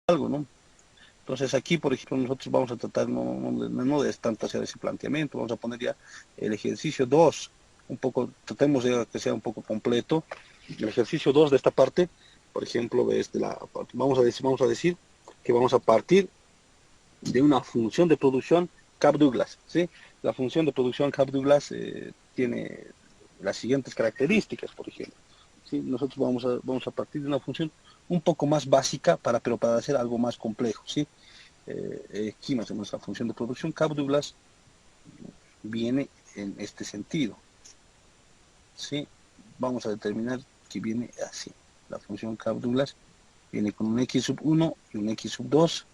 algo, ¿no? Entonces aquí, por ejemplo, nosotros vamos a tratar no de tanto hacer ese planteamiento, vamos a poner ya el ejercicio 2 un poco, tratemos de que sea un poco completo. El ejercicio 2 de esta parte, por ejemplo, vamos a decir que vamos a partir de una función de producción Cobb-Douglas, ¿sí? La función de producción Cobb-Douglas tiene las siguientes características, por ejemplo. ¿Sí? Nosotros vamos a partir de una función un poco más básica, pero para hacer algo más complejo, ¿sí? Aquí más o menos la función de producción Cobb-Douglas viene en este sentido, ¿sí? Vamos a determinar que viene así. La función Cobb-Douglas viene con un x sub 1 y un x sub 2,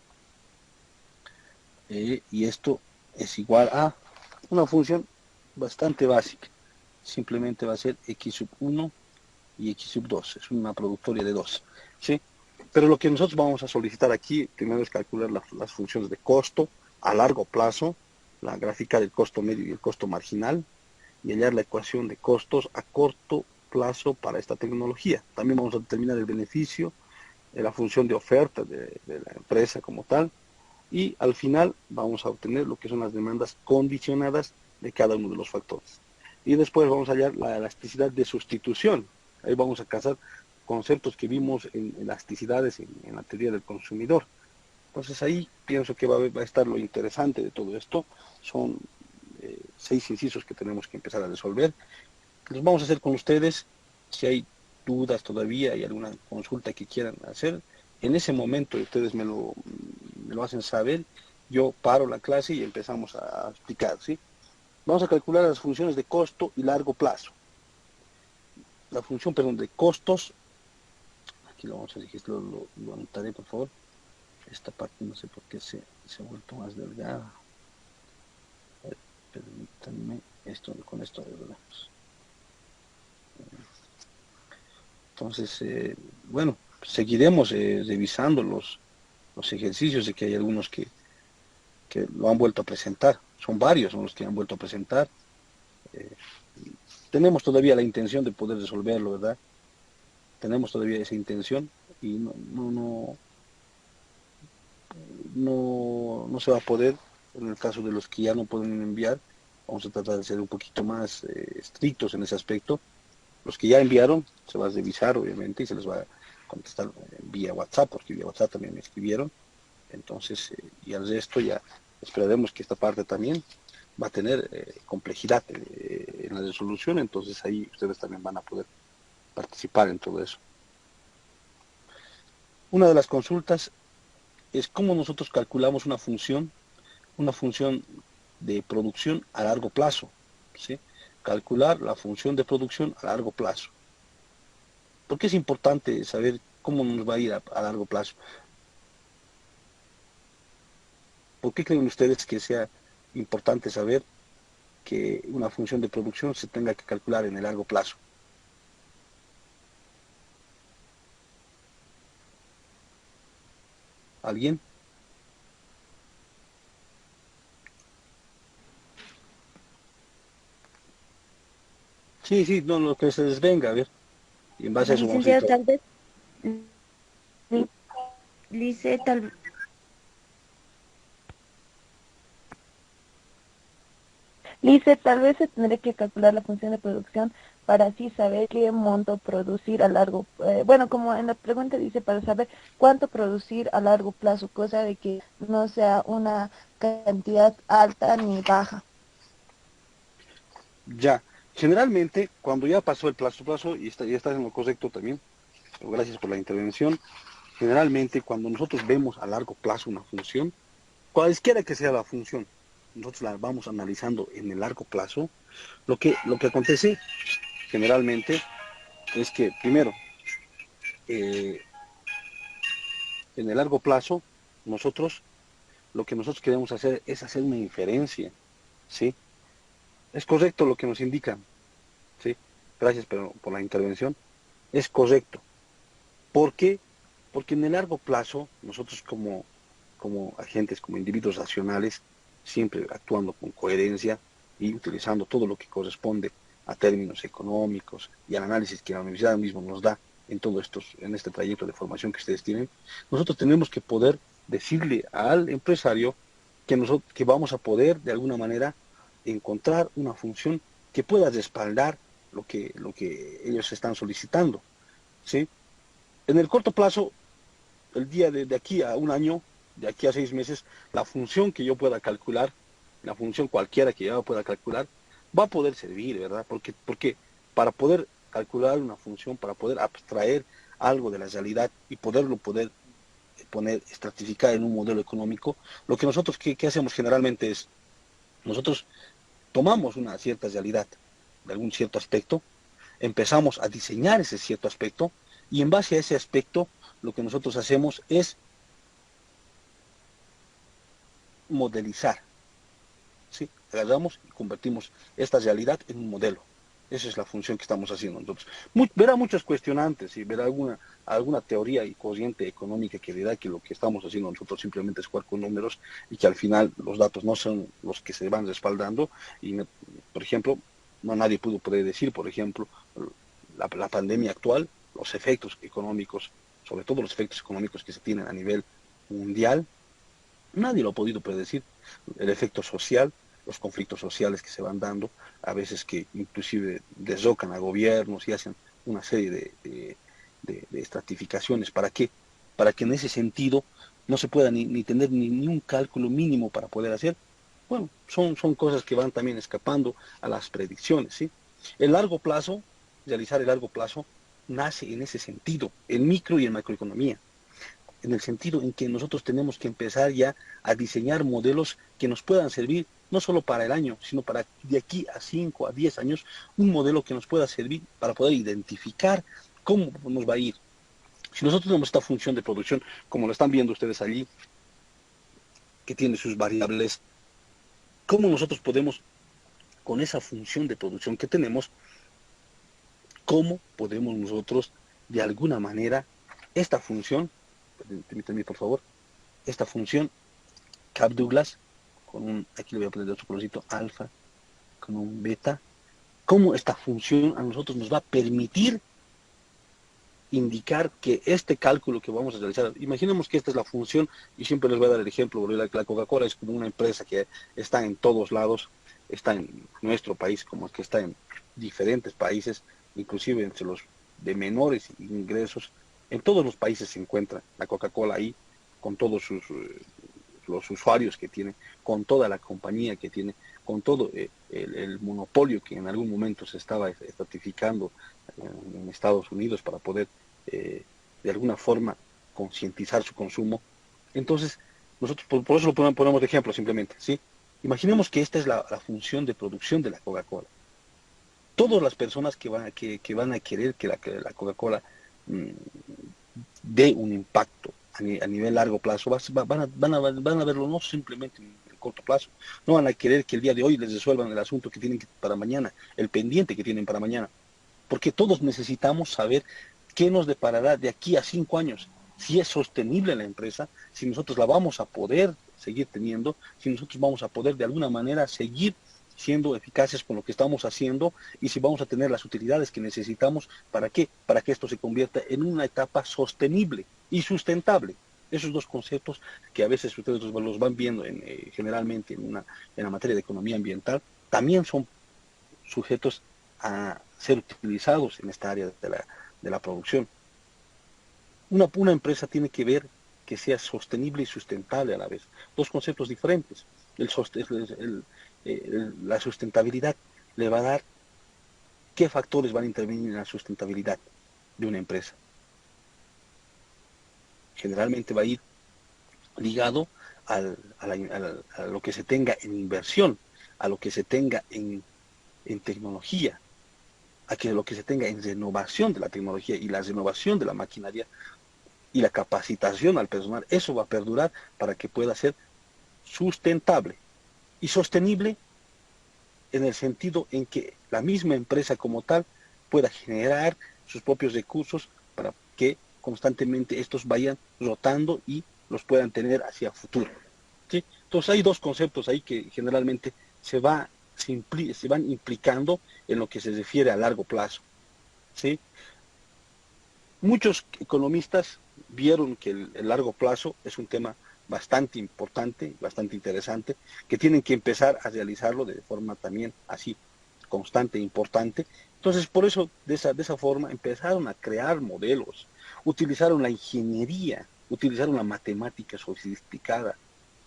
y esto es igual a una función bastante básica. Simplemente va a ser x sub 1 y x sub 2. Es una productoria de 2, ¿sí? Pero lo que nosotros vamos a solicitar aquí, primero es calcular las funciones de costo a largo plazo, la gráfica del costo medio y el costo marginal, y hallar la ecuación de costos a corto plazo para esta tecnología. También vamos a determinar el beneficio, la función de oferta de la empresa como tal, y al final vamos a obtener lo que son las demandas condicionadas de cada uno de los factores. Y después vamos a hallar la elasticidad de sustitución. Ahí vamos a cazar conceptos que vimos en elasticidades en la teoría del consumidor. Entonces ahí pienso que va a estar lo interesante de todo esto. Son 6 incisos que tenemos que empezar a resolver. Los vamos a hacer con ustedes. Si hay dudas todavía, hay alguna consulta que quieran hacer, en ese momento ustedes me lo hacen saber, yo paro la clase y empezamos a explicar, ¿sí? Vamos a calcular las funciones de costo y largo plazo. La función, perdón, de costos, aquí lo vamos a registrar, lo anotaré, por favor. Esta parte no sé por qué se ha vuelto más delgada. A ver, permítanme, con esto arreglamos. Entonces, bueno, seguiremos revisando los ejercicios, de que hay algunos que lo han vuelto a presentar. Son varios los que han vuelto a presentar. Eh, Tenemos todavía la intención de poder resolverlo, ¿verdad? Tenemos todavía esa intención y no se va a poder, en el caso de los que ya no pueden enviar, vamos a tratar de ser un poquito más estrictos en ese aspecto. Los que ya enviaron, se va a revisar, obviamente, y se les va a contestar vía WhatsApp, porque vía WhatsApp también me escribieron. Entonces, y al resto ya esperaremos que esta parte también va a tener complejidad en la resolución, entonces ahí ustedes también van a poder participar en todo eso. Una de las consultas es cómo nosotros calculamos una función de producción a largo plazo, ¿sí? Calcular la función de producción a largo plazo. ¿Por qué es importante saber cómo nos va a ir a largo plazo? ¿Por qué creen ustedes que sea importante saber que una función de producción se tenga que calcular en el largo plazo? ¿Alguien? Sí, sí, no, lo que se les venga, a ver. Y en base a eso vamos a ir Licenciado, todo. tal vez, li- lice, tal, lice, tal vez se tendría que calcular la función de producción para así saber qué monto producir a largo, bueno, como en la pregunta dice, para saber cuánto producir a largo plazo, cosa de que no sea una cantidad alta ni baja. Ya, generalmente, cuando ya pasó el plazo, y ya estás en lo correcto también, gracias por la intervención, generalmente cuando nosotros vemos a largo plazo una función, cualquiera que sea la función, nosotros la vamos analizando en el largo plazo, lo que acontece generalmente es que, primero, eh, en el largo plazo, nosotros, lo que nosotros queremos hacer es hacer una inferencia, ¿sí? Es correcto lo que nos indican, ¿sí? Gracias por la intervención. Es correcto. ¿Por qué? Porque en el largo plazo, nosotros como agentes, como individuos racionales, siempre actuando con coherencia y utilizando todo lo que corresponde a términos económicos y al análisis que la universidad misma nos da en todo en este trayecto de formación que ustedes tienen, nosotros tenemos que poder decirle al empresario que vamos a poder de alguna manera encontrar una función que pueda respaldar lo que ellos están solicitando, ¿sí? En el corto plazo, el día de aquí a un año, de aquí a 6 meses, la función que yo pueda calcular, la función cualquiera que yo pueda calcular, va a poder servir, ¿verdad? Porque para poder calcular una función, para poder abstraer algo de la realidad y poder poner, estratificar en un modelo económico, lo que nosotros, ¿qué hacemos generalmente es, nosotros tomamos una cierta realidad de algún cierto aspecto, empezamos a diseñar ese cierto aspecto y en base a ese aspecto lo que nosotros hacemos es modelizar, ¿sí? Agarramos y convertimos esta realidad en un modelo. Esa es la función que estamos haciendo nosotros. Verá muchos cuestionantes y verá alguna teoría y corriente económica que dirá que lo que estamos haciendo nosotros simplemente es jugar con números y que al final los datos no son los que se van respaldando. Y, por ejemplo, no nadie pudo predecir, por ejemplo, la pandemia actual, los efectos económicos, sobre todo los efectos económicos que se tienen a nivel mundial. Nadie lo ha podido predecir. El efecto social, los conflictos sociales que se van dando, a veces que inclusive derrocan a gobiernos y hacen una serie de estratificaciones. ¿Para qué? Para que en ese sentido no se pueda ni tener ni un cálculo mínimo para poder hacer. Bueno, son cosas que van también escapando a las predicciones, ¿sí? El largo plazo, realizar el largo plazo, nace en ese sentido, en micro y en macroeconomía, en el sentido en que nosotros tenemos que empezar ya a diseñar modelos que nos puedan servir no solo para el año, sino para de aquí a 5 a 10 años, un modelo que nos pueda servir para poder identificar cómo nos va a ir. Si nosotros tenemos esta función de producción, como lo están viendo ustedes allí, que tiene sus variables, ¿cómo nosotros podemos, con esa función de producción que tenemos, cómo podemos nosotros, de alguna manera, esta función, permítanme por favor, esta función Cap Douglas, aquí le voy a poner otro colorcito, alfa, con un beta, cómo esta función a nosotros nos va a permitir indicar que este cálculo que vamos a realizar, imaginemos que esta es la función, y siempre les voy a dar el ejemplo, la Coca-Cola es como una empresa que está en todos lados, está en nuestro país como que está en diferentes países, inclusive entre los de menores ingresos, en todos los países se encuentra la Coca-Cola ahí, con todos los usuarios que tiene, con toda la compañía que tiene, con todo el monopolio que en algún momento se estaba estratificando en Estados Unidos para poder de alguna forma concientizar su consumo. Entonces, nosotros por eso lo ponemos de ejemplo simplemente, ¿sí? Imaginemos que esta es la función de producción de la Coca-Cola. Todas las personas que van a querer que la Coca-Cola dé un impacto a nivel largo plazo, van a verlo no simplemente en el corto plazo, no van a querer que el día de hoy les resuelvan el asunto que tienen para mañana, el pendiente que tienen para mañana, porque todos necesitamos saber qué nos deparará de aquí a 5 años, si es sostenible la empresa, si nosotros la vamos a poder seguir teniendo, si nosotros vamos a poder de alguna manera seguir siendo eficaces con lo que estamos haciendo y si vamos a tener las utilidades que necesitamos. ¿Para qué? Para que esto se convierta en una etapa sostenible y sustentable. Esos dos conceptos que a veces ustedes los van viendo generalmente en la materia de economía ambiental, también son sujetos a ser utilizados en esta área de la producción. Una empresa tiene que ver que sea sostenible y sustentable a la vez. Dos conceptos diferentes. La sustentabilidad le va a dar qué factores van a intervenir en la sustentabilidad de una empresa. Generalmente va a ir ligado a lo que se tenga en inversión, a lo que se tenga en tecnología, a lo que se tenga en renovación de la tecnología y la renovación de la maquinaria y la capacitación al personal. Eso va a perdurar para que pueda ser sustentable y sostenible en el sentido en que la misma empresa como tal pueda generar sus propios recursos para que constantemente estos vayan rotando y los puedan tener hacia futuro, ¿sí? Entonces hay dos conceptos ahí que generalmente se van implicando en lo que se refiere a largo plazo, ¿sí? Muchos economistas vieron que el largo plazo es un tema bastante importante, bastante interesante, que tienen que empezar a realizarlo de forma también así constante e importante. Entonces, por eso, de esa forma, empezaron a crear modelos, utilizaron la ingeniería, utilizaron la matemática sofisticada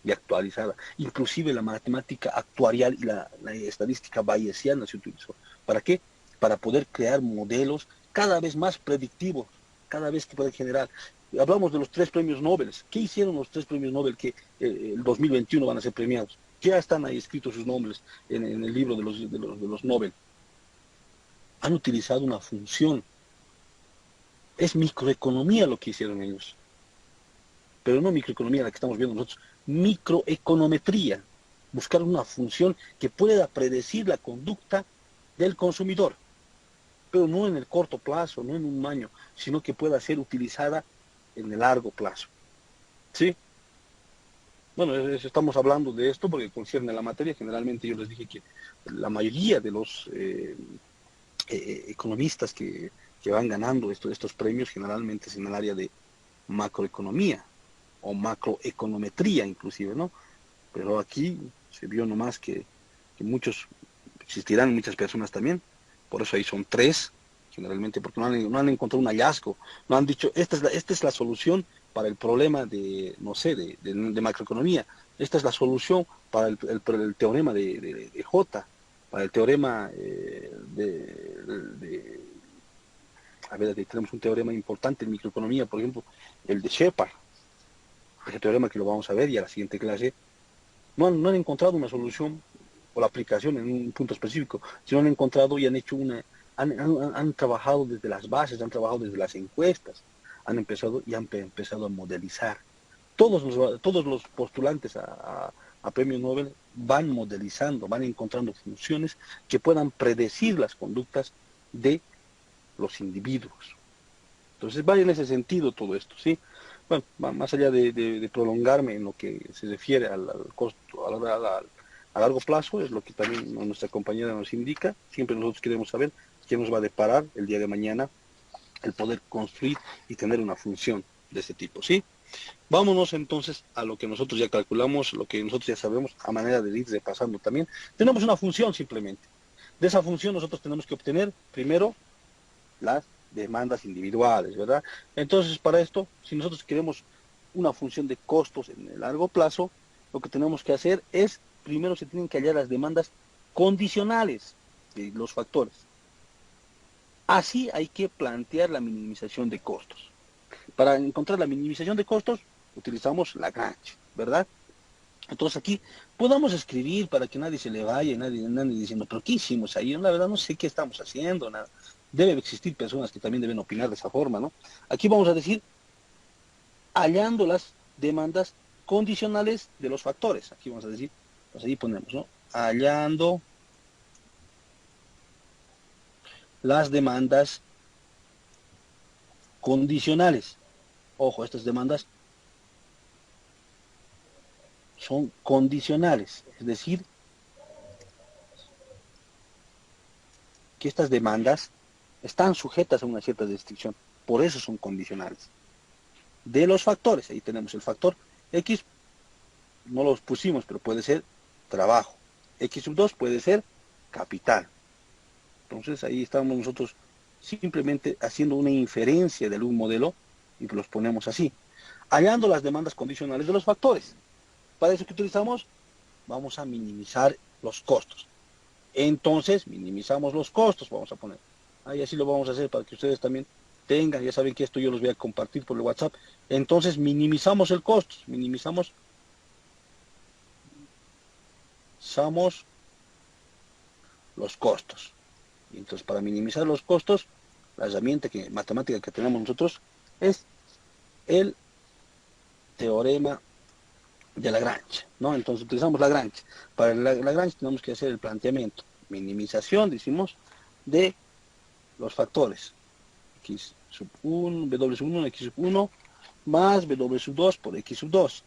y actualizada, inclusive la matemática actuarial y la estadística bayesiana se utilizó. ¿Para qué? Para poder crear modelos cada vez más predictivos, cada vez que pueden generar. Hablamos de los 3 premios Nobel. ¿Qué hicieron los 3 premios Nobel que el 2021 van a ser premiados? Ya están ahí escritos sus nombres en el libro de los Nobel. Han utilizado una función. Es microeconomía lo que hicieron ellos. Pero no microeconomía la que estamos viendo nosotros. Microeconometría. Buscar una función que pueda predecir la conducta del consumidor. Pero no en el corto plazo, no en un año, sino que pueda ser utilizada en el largo plazo. ¿Sí? Bueno, estamos hablando de esto porque concierne a la materia. Generalmente yo les dije que la mayoría de los economistas que van ganando estos premios generalmente es en el área de macroeconomía o macroeconometría inclusive, ¿no? Pero aquí se vio nomás que muchos, existirán muchas personas también, por eso ahí son 3, generalmente, porque no han encontrado un hallazgo, no han dicho, esta es la solución para el problema de, no sé, de macroeconomía, esta es la solución para el teorema de J, para el teorema a ver, tenemos un teorema importante en microeconomía, por ejemplo, el de Shepard, ese teorema que lo vamos a ver y a la siguiente clase, no han encontrado una solución o la aplicación en un punto específico, sino han encontrado y han hecho han trabajado desde las bases, han trabajado desde las encuestas, han empezado a modelizar. Todos los postulantes a premio Nobel van modelizando, van encontrando funciones que puedan predecir las conductas de los individuos. Entonces va en ese sentido todo esto, ¿sí? Bueno, más allá de prolongarme en lo que se refiere al costo, a largo plazo, es lo que también nuestra compañera nos indica. Siempre nosotros queremos saber qué nos va a deparar el día de mañana el poder construir y tener una función de este tipo, ¿sí? Vámonos entonces a lo que nosotros ya calculamos, lo que nosotros ya sabemos, a manera de ir repasando también. Tenemos una función simplemente. De esa función nosotros tenemos que obtener primero las demandas individuales, ¿verdad? Entonces, para esto, si nosotros queremos una función de costos en el largo plazo, lo que tenemos que hacer es, primero se tienen que hallar las demandas condicionales de los factores. Así hay que plantear la minimización de costos. Para encontrar la minimización de costos, utilizamos Lagrange, ¿verdad? Entonces aquí podamos escribir para que nadie se le vaya, nadie diciendo, pero ¿qué hicimos ahí? La verdad no sé qué estamos haciendo, nada. Debe existir personas que también deben opinar de esa forma, ¿no? Aquí vamos a decir, hallando las demandas condicionales de los factores. Aquí vamos a decir, pues ahí ponemos, ¿no? Hallando las demandas condicionales. Ojo, estas demandas son condicionales, es decir, que estas demandas están sujetas a una cierta restricción, por eso son condicionales. De los factores, ahí tenemos el factor X, no los pusimos, pero puede ser trabajo. X2 puede ser capital. Entonces ahí estamos nosotros simplemente haciendo una inferencia de algún modelo y los ponemos así. Hallando las demandas condicionales de los factores. Para eso que utilizamos, vamos a minimizar los costos. Entonces, minimizamos los costos, vamos a poner. Ahí así lo vamos a hacer para que ustedes también tengan, ya saben que esto yo los voy a compartir por el WhatsApp. Entonces, minimizamos el costo, minimizamos los costos. Y entonces, para minimizar los costos, la herramienta matemática que tenemos nosotros es el teorema de Lagrange, ¿no? Entonces utilizamos Lagrange. Para Lagrange tenemos que hacer el planteamiento, minimización, decimos, de los factores. X sub 1, W sub 1, X sub 1, más W sub 2 por X sub 2.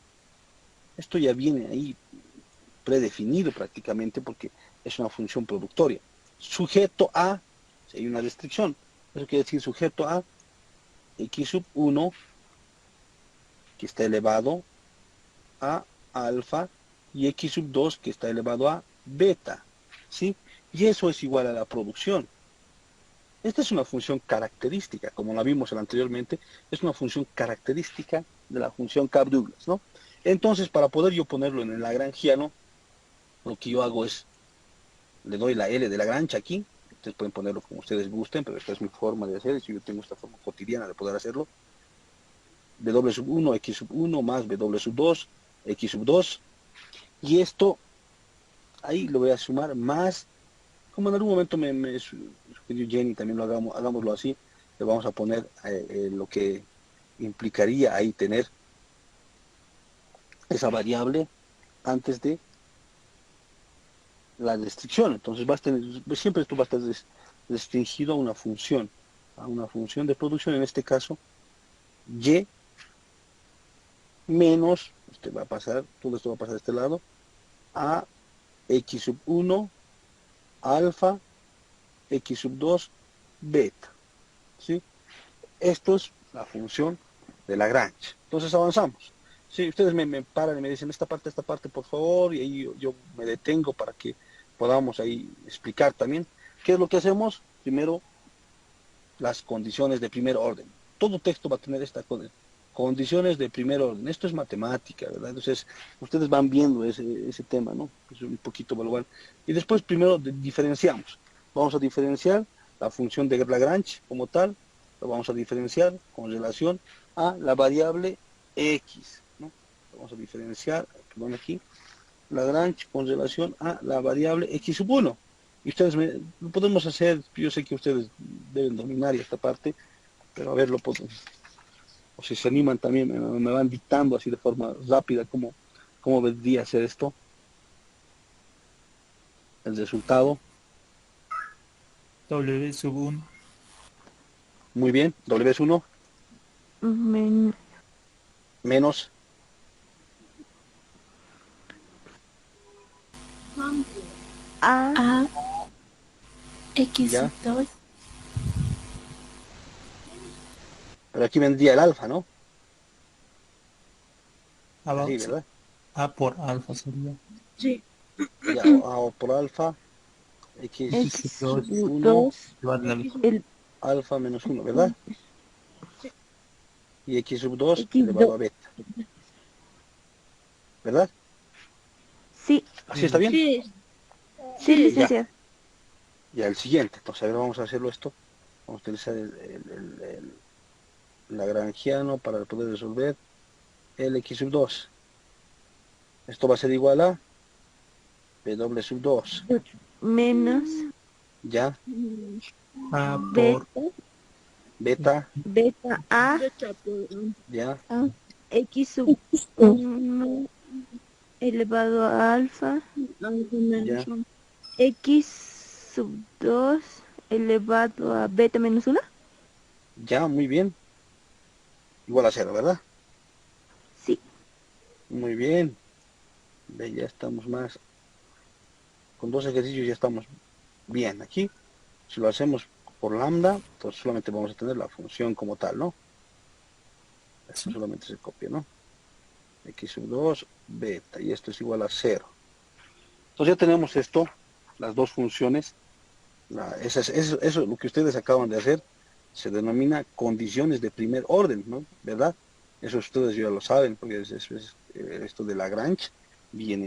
Esto ya viene ahí predefinido prácticamente porque es una función productoria. Sujeto a, si hay una restricción, eso quiere decir sujeto a x sub 1 que está elevado a alfa y x sub 2 que está elevado a beta, ¿sí? Y eso es igual a la producción. Esta es una función característica, como la vimos anteriormente, es una función característica de la función Cobb-Douglas, ¿no? Entonces, para poder yo ponerlo en el lagrangiano, lo que yo hago es, le doy la L de Lagrange aquí, ustedes pueden ponerlo como ustedes gusten, pero esta es mi forma de hacer, yo tengo esta forma cotidiana de poder hacerlo, W sub 1, X sub 1 más W sub 2, X sub 2, y esto, ahí lo voy a sumar más, como en algún momento me sugirió Jenny, también lo hagámoslo así, le vamos a poner lo que implicaría ahí tener esa variable antes de la restricción. Entonces vas a tener, siempre esto va a estar restringido a una función de producción, en este caso, y menos, este va a pasar, todo esto va a pasar de este lado, a x sub 1, alfa, x sub 2, beta. ¿Sí? Esto es la función de Lagrange. Entonces avanzamos. Si ustedes me paran y me dicen esta parte, por favor, y ahí yo me detengo para que podamos ahí explicar también qué es lo que hacemos. Primero, las condiciones de primer orden. Todo texto va a tener esta condiciones de primer orden. Esto es matemática, ¿verdad? Entonces, ustedes van viendo ese tema, ¿no? Es un poquito evaluar. Y después, primero, diferenciamos. Vamos a diferenciar la función de Lagrange como tal, lo vamos a diferenciar con relación a la variable x, ¿no? Lo vamos a diferenciar, perdón, aquí, Lagrange con relación a la variable x sub 1. Y ustedes lo podemos hacer, yo sé que ustedes deben dominar esta parte, pero a ver, o si se animan también, me van dictando así de forma rápida cómo vendría a ser esto, el resultado. W sub 1. Muy bien, W es 1 Men- menos, A, A X ya, sub 2 pero aquí vendría el alfa, ¿no? Abajo, Así, sí. ¿verdad? A por alfa sería. sí. Ya, A por alfa, x X sub X 2 sub 1 2, igual al alfa. el alfa menos 1, ¿verdad? Y x sub 2 X elevado 2. a beta, ¿verdad? Sí, ¿Así está bien? Sí, sí, sí. Ya, licenciado. ya el siguiente. Entonces, a ver, vamos a hacerlo esto. Vamos a utilizar el lagrangiano para poder resolver el x sub 2. Esto va a ser igual a w sub 2. Menos Ya, A por beta, beta, beta A, ya, X sub 1 elevado a alfa, ya, X sub 2 elevado a beta menos 1. ya, muy bien. Igual a 0, ¿verdad? Sí, Muy bien. Ve, ya estamos más. Con dos ejercicios ya estamos bien. Aquí, si lo hacemos por lambda, pues solamente vamos a tener la función como tal, ¿no? Esto sí. solamente se copia, ¿no? X sub 2, beta, y esto es igual a 0. Entonces ya tenemos esto, las dos funciones. Eso, lo que ustedes acaban de hacer, se denomina condiciones de primer orden, ¿no? ¿Verdad? Eso ustedes ya lo saben, porque esto de Lagrange viene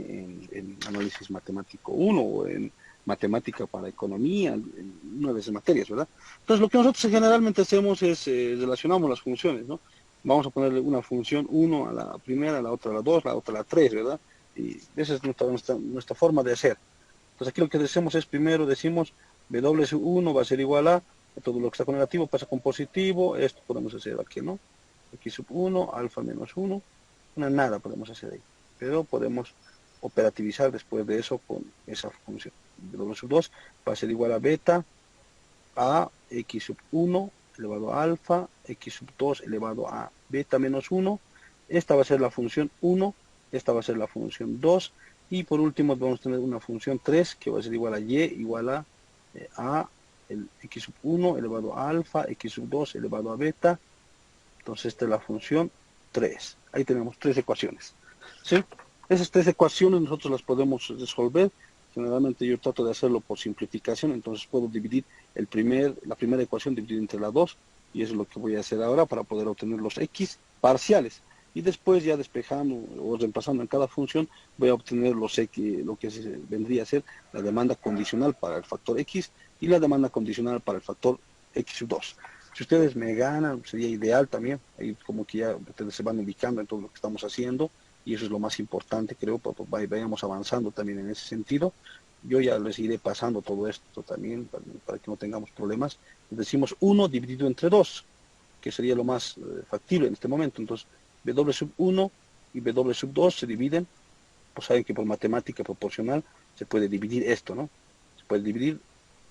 en análisis matemático 1 o en matemática para economía, en una de esas materias, ¿verdad? Entonces lo que nosotros generalmente hacemos es relacionamos las funciones, ¿no? Vamos a ponerle una función 1 a la primera, a la otra a la 2, la otra a la 3, ¿verdad? Y esa es nuestra forma de hacer. Entonces aquí lo que hacemos es primero decimos W1 va a ser igual a, todo lo que está con negativo pasa con positivo, esto podemos hacer aquí, ¿no? X sub 1, alfa menos 1, nada podemos hacer ahí, pero podemos operativizar después de eso con esa función. W sub 2 va a ser igual a beta a X sub 1 elevado a alfa, X sub 2 elevado a beta menos 1, esta va a ser la función 1, esta va a ser la función 2, y por último vamos a tener una función 3 que va a ser igual a y igual a el x sub 1 elevado a alfa, x sub 2 elevado a beta, Entonces esta es la función 3. Ahí tenemos 3 ecuaciones. ¿Sí? Esas 3 ecuaciones nosotros las podemos resolver. Generalmente yo trato de hacerlo por simplificación, entonces puedo dividir la primera ecuación dividir entre las 2, y eso es lo que voy a hacer ahora para poder obtener los x parciales. Y después ya despejando o reemplazando en cada función, voy a obtener los x, lo que vendría a ser la demanda condicional para el factor x y la demanda condicional para el factor x sub 2. Si ustedes me ganan, sería ideal también, ahí como que ya ustedes se van ubicando en todo lo que estamos haciendo, y eso es lo más importante, creo, vayamos avanzando también en ese sentido. Yo ya les iré pasando todo esto también, para que no tengamos problemas. Decimos 1 dividido entre 2, que sería lo más factible en este momento. Entonces, W sub 1 y W sub 2 se dividen, pues saben que por matemática proporcional se puede dividir esto, ¿no? Se puede dividir,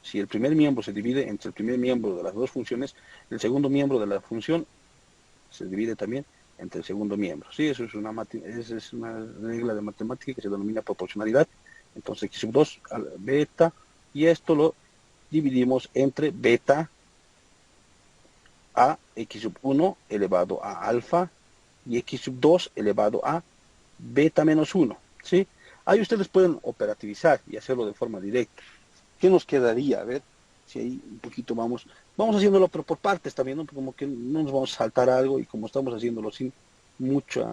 si el primer miembro se divide entre el primer miembro de las dos funciones, el segundo miembro de la función se divide también entre el segundo miembro. Sí, eso es una regla de matemática que se denomina proporcionalidad. Entonces x sub 2 beta, y esto lo dividimos entre beta a x sub 1 elevado a alfa y x sub 2 elevado a beta menos 1. ¿Sí? Ahí ustedes pueden operativizar y hacerlo de forma directa. ¿Qué nos quedaría? A ver, si ahí un poquito vamos haciéndolo, pero por partes también, ¿no? Como que no nos vamos a saltar algo, y como estamos haciéndolo sin mucha,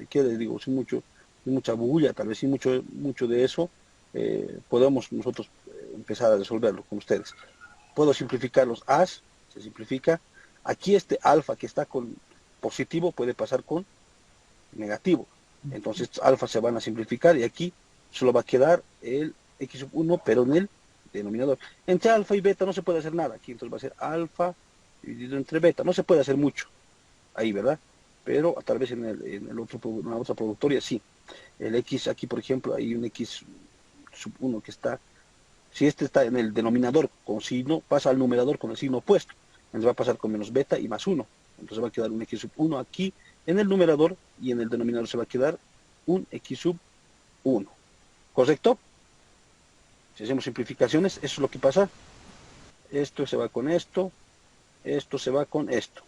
¿qué les digo? Sin mucha bulla, tal vez sin mucho de eso, podemos nosotros empezar a resolverlo con ustedes. Puedo simplificar los A's, se simplifica. Aquí este alfa que está con positivo puede pasar con negativo. Entonces alfa se van a simplificar y aquí solo va a quedar el x sub 1, pero en el denominador. Entre alfa y beta no se puede hacer nada aquí, entonces va a ser alfa dividido entre beta. No se puede hacer mucho ahí, ¿verdad? Pero tal vez en la otra productoria sí. El x aquí, por ejemplo, hay un x sub 1 que está, si este está en el denominador con signo, pasa al numerador con el signo opuesto. Entonces va a pasar con menos beta y más 1. Entonces va a quedar un x sub 1 aquí en el numerador, y en el denominador se va a quedar un x sub 1. ¿Correcto? Si hacemos simplificaciones, eso es lo que pasa. Esto se va con esto se va con esto,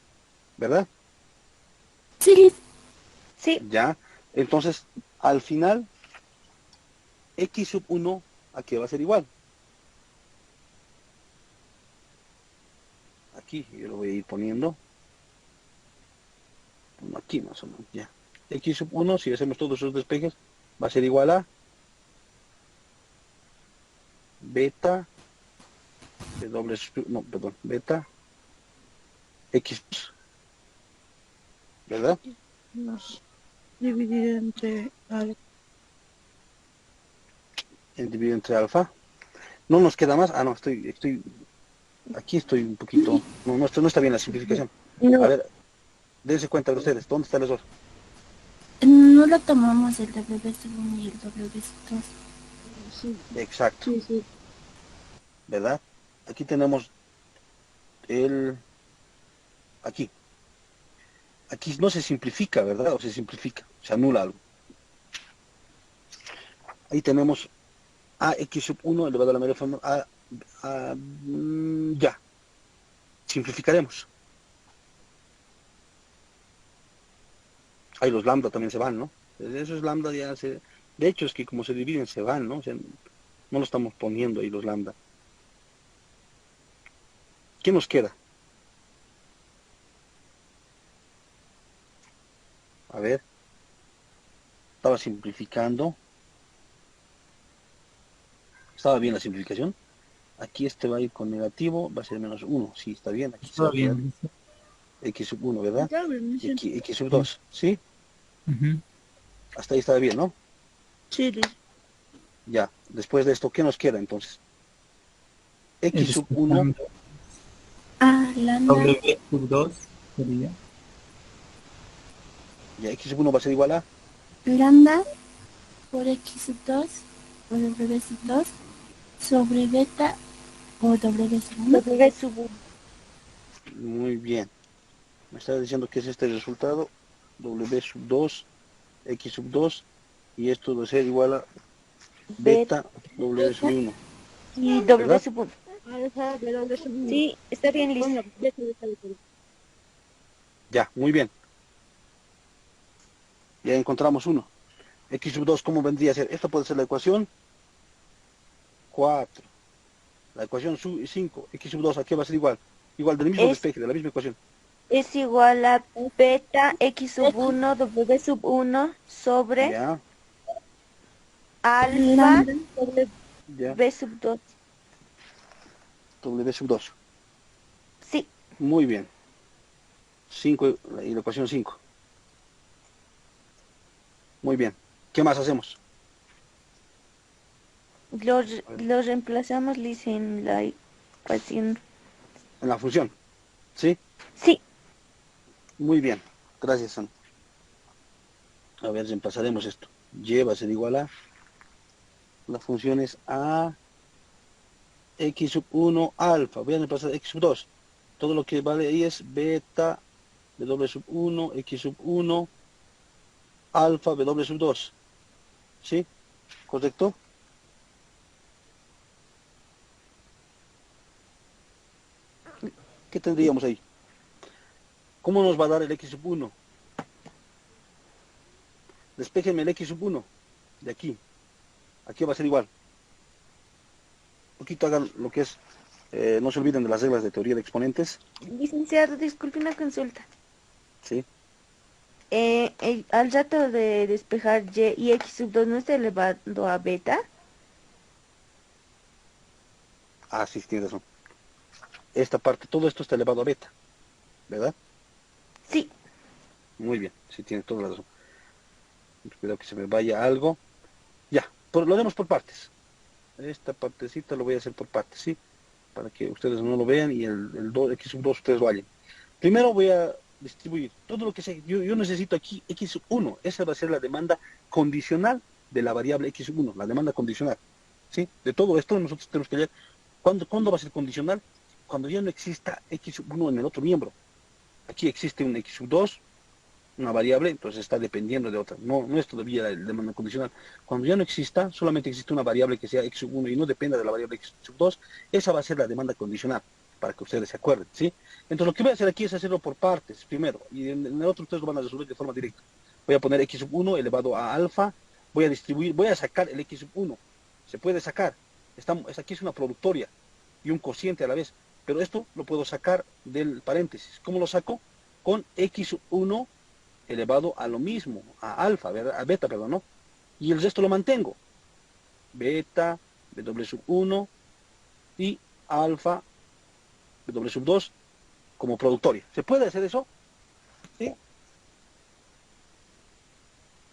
¿verdad? Sí. Sí. Ya, entonces, al final, x sub 1, aquí va a ser igual. Aquí, yo lo voy a ir poniendo. Aquí más o menos, ya. X sub 1, si hacemos todos esos despejes, va a ser igual a beta de doble, no, perdón, beta x, ¿verdad? Nos dividido entre Dividido entre alfa. No nos queda más. Ah, no, aquí estoy un poquito. No está bien la simplificación. No. A ver, dense cuenta de ustedes. ¿Dónde está el error? No lo tomamos el WS1 y el WS2. sí, Exacto, sí. ¿verdad? Aquí tenemos aquí. Aquí no se simplifica, ¿verdad? O se simplifica, se anula algo. Ahí tenemos a x sub 1 elevado a la mayor forma ya. Simplificaremos. Ahí los lambda también se van, ¿no? Esos lambda ya se... De hecho, es que como se dividen, se van, ¿no? O sea, no lo estamos poniendo ahí los lambda. ¿Qué nos queda? A ver. Estaba simplificando. ¿Estaba bien la simplificación? Aquí este va a ir con negativo, va a ser menos 1. Sí, está bien. Aquí se va Está a quedar bien. x sub 1, ¿verdad? Está bien, Y aquí x sub 2, ¿sí? Ujú. Hasta ahí estaba bien, ¿no? sí, Ya. Después de esto, ¿qué nos queda entonces? X sub 1, Ah, lambda W sub 2 sería. ya x sub 1 va a ser igual a... lambda por x sub 2 o W sub 2 sobre beta o W sub 1. W sub 1. Muy bien. Me está diciendo que es este el resultado. W sub 2, X sub 2. Y esto debe ser igual a beta W sub 1. Y W ¿Verdad? sub 1. alfa de doble sub uno. Sí, está bien, Liz. Ponlo, déjalo. Ya, muy bien. Ya encontramos uno. X sub 2, ¿cómo vendría a ser? Esta puede ser la ecuación 4. La ecuación 5. X sub 2, ¿a qué va a ser igual? Igual, del mismo Es, despeje, de la misma ecuación. es igual a beta x sub 1 w sub 1 sobre Ya, alfa Lambda. sobre ya. b sub 2. W sub 2. Sí, Muy bien. 5 y la ecuación 5. Muy bien. ¿Qué más hacemos? A ver, lo reemplazamos, Liz, en la ecuación. en la función. ¿Sí? Sí, Muy bien. Gracias, San. A ver, reemplazaremos esto. Y va a ser igual a, la función es a x sub 1 alfa. Voy a reemplazar x sub 2. Todo lo que vale ahí es beta w sub 1, x sub 1, alfa w sub 2. ¿Sí? ¿Correcto? ¿Qué tendríamos ahí? ¿Cómo nos va a dar el x sub 1? Despéjenme el x sub 1 de aquí. Aquí va a ser igual. Un poquito hagan lo que es, no se olviden de las reglas de teoría de exponentes. licenciado, disculpe una consulta. ¿Sí? Al rato de despejar y x sub 2 no está elevado a beta. Ah, sí, tienes razón. Esta parte, todo esto está elevado a beta, ¿verdad? Sí, Muy bien, sí, tienes toda la razón. Cuidado que se me vaya algo. Ya, lo haremos por partes. Esta partecita lo voy a hacer por partes, ¿sí? Para que ustedes no lo vean y el 2, x sub 2 ustedes lo hallen. Primero voy a distribuir todo lo que sea. Yo necesito aquí x sub 1. Esa va a ser la demanda condicional de la variable x sub 1, la demanda condicional. ¿Sí? De todo esto nosotros tenemos que hallar. ¿Cuándo va a ser condicional? Cuando ya no exista x sub 1 en el otro miembro. Aquí existe un x sub 2, una variable, entonces está dependiendo de otra. No es todavía la demanda condicional. Cuando ya no exista, solamente existe una variable que sea x sub 1 y no dependa de la variable x sub 2, esa va a ser la demanda condicional, para que ustedes se acuerden, ¿sí? Entonces lo que voy a hacer aquí es hacerlo por partes, primero, y en el otro ustedes lo van a resolver de forma directa. Voy a poner x sub 1 elevado a alfa, voy a distribuir, voy a sacar el x sub 1. Se puede sacar. Aquí es una productoria y un cociente a la vez, pero esto lo puedo sacar del paréntesis. ¿Cómo lo saco? Con x sub 1 elevado a lo mismo, a alfa, ¿verdad? A beta, perdón, ¿no? Y el resto lo mantengo. Beta, W sub 1 y alfa, W sub 2 como productoria. ¿Se puede hacer eso? ¿Sí?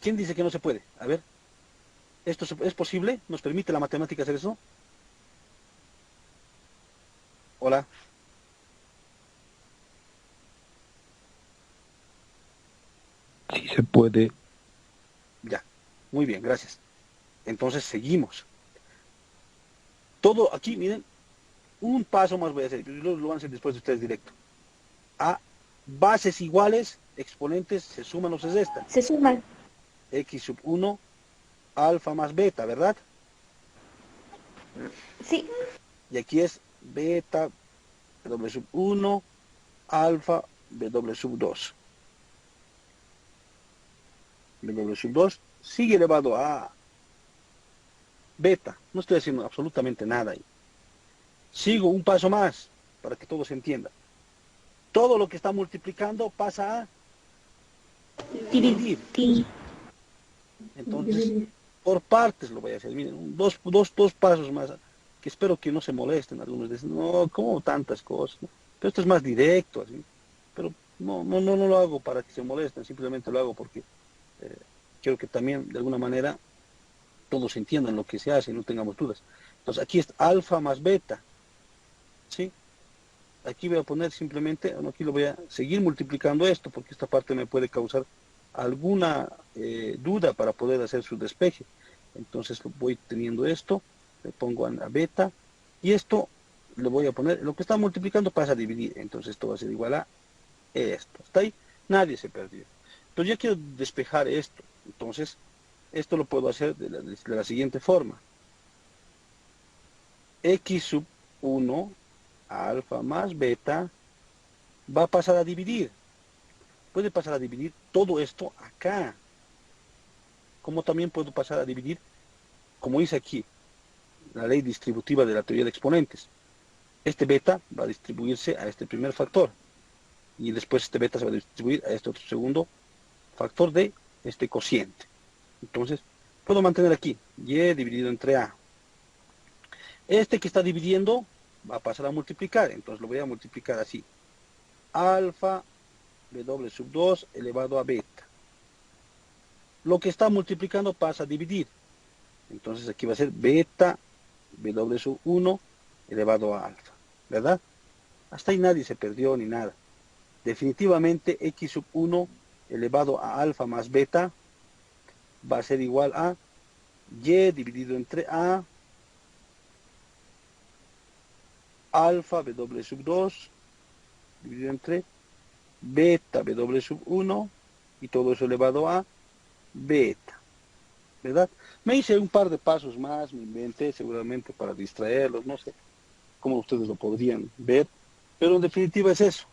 ¿Quién dice que no se puede? A ver, ¿esto es posible? ¿Nos permite la matemática hacer eso? Hola. Sí se puede. Ya, muy bien, gracias. Entonces seguimos. Todo aquí, miren, un paso más voy a hacer. Lo van a hacer después de ustedes directo. A bases iguales, exponentes se suman o se restan. se suman. X sub 1, alfa más beta, ¿verdad? Sí, Y aquí es beta, W sub 1, alfa, W sub 2. W sub 2 sigue elevado a beta. No estoy haciendo absolutamente nada ahí. Sigo un paso más para que todo se entienda. Todo lo que está multiplicando pasa a dividir. Entonces, por partes lo voy a hacer. Miren, dos pasos más, que espero que no se molesten algunos. Dicen, no, ¿cómo tantas cosas? ¿No? Pero esto es más directo, así. Pero no lo hago para que se molesten, simplemente lo hago porque quiero que también, de alguna manera, todos entiendan lo que se hace y no tengamos dudas. Entonces, aquí es alfa más beta, ¿sí? Aquí voy a poner simplemente, aquí lo voy a seguir multiplicando esto, porque esta parte me puede causar alguna duda para poder hacer su despeje. Entonces voy teniendo esto, le pongo a beta, y esto le voy a poner, lo que está multiplicando pasa a dividir, entonces esto va a ser igual a esto. ¿Está ahí? Nadie se perdió. Entonces ya quiero despejar esto, entonces esto lo puedo hacer de la siguiente forma. X sub 1 alfa más beta va a pasar a dividir. puede pasar a dividir todo esto acá. Como también puedo pasar a dividir, como dice aquí, la ley distributiva de la teoría de exponentes. Este beta va a distribuirse a este primer factor. Y después este beta se va a distribuir a este otro segundo factor de este cociente. Entonces, puedo mantener aquí y dividido entre a. Este que está dividiendo va a pasar a multiplicar, entonces lo voy a multiplicar así. Alfa w sub 2 elevado a beta. Lo que está multiplicando pasa a dividir. Entonces aquí va a ser beta w sub 1 elevado a alfa. ¿Verdad? Hasta ahí nadie se perdió ni nada. Definitivamente x sub 1 elevado a alfa más beta va a ser igual a y dividido entre a alfa w sub 2 dividido entre beta w sub 1 y todo eso elevado a beta. ¿Verdad? Me hice un par de pasos más, me inventé seguramente para distraerlos, no sé cómo ustedes lo podrían ver, pero en definitiva es eso.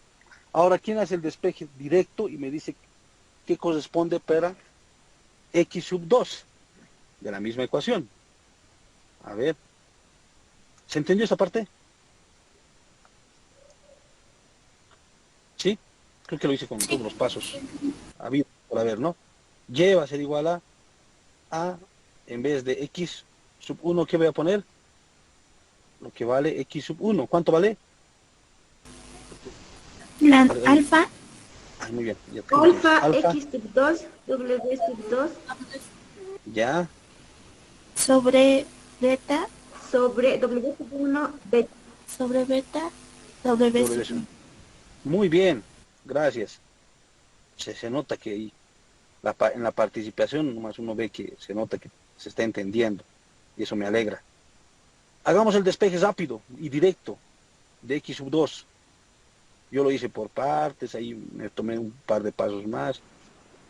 Ahora, ¿quién hace el despeje directo y me dice qué corresponde para x sub 2 de la misma ecuación? A ver, ¿se entendió esa parte? ¿Sí? Creo que lo hice con todos los pasos habido por haber, ¿no? Y va a ser igual a en vez de x sub 1, ¿qué voy a poner? Lo que vale x sub 1. ¿Cuánto vale? La Perdón. alfa Ay, muy bien. Ya Alfa, alfa, X sub 2, W sub 2, ya, sobre beta sobre W sub 1, beta. sobre beta W W sub sub. Muy bien, gracias. Se nota que ahí en la participación nomás uno ve que se nota que se está entendiendo y eso me alegra. Hagamos el despeje rápido y directo de x sub 2. Yo lo hice por partes, ahí me tomé un par de pasos más,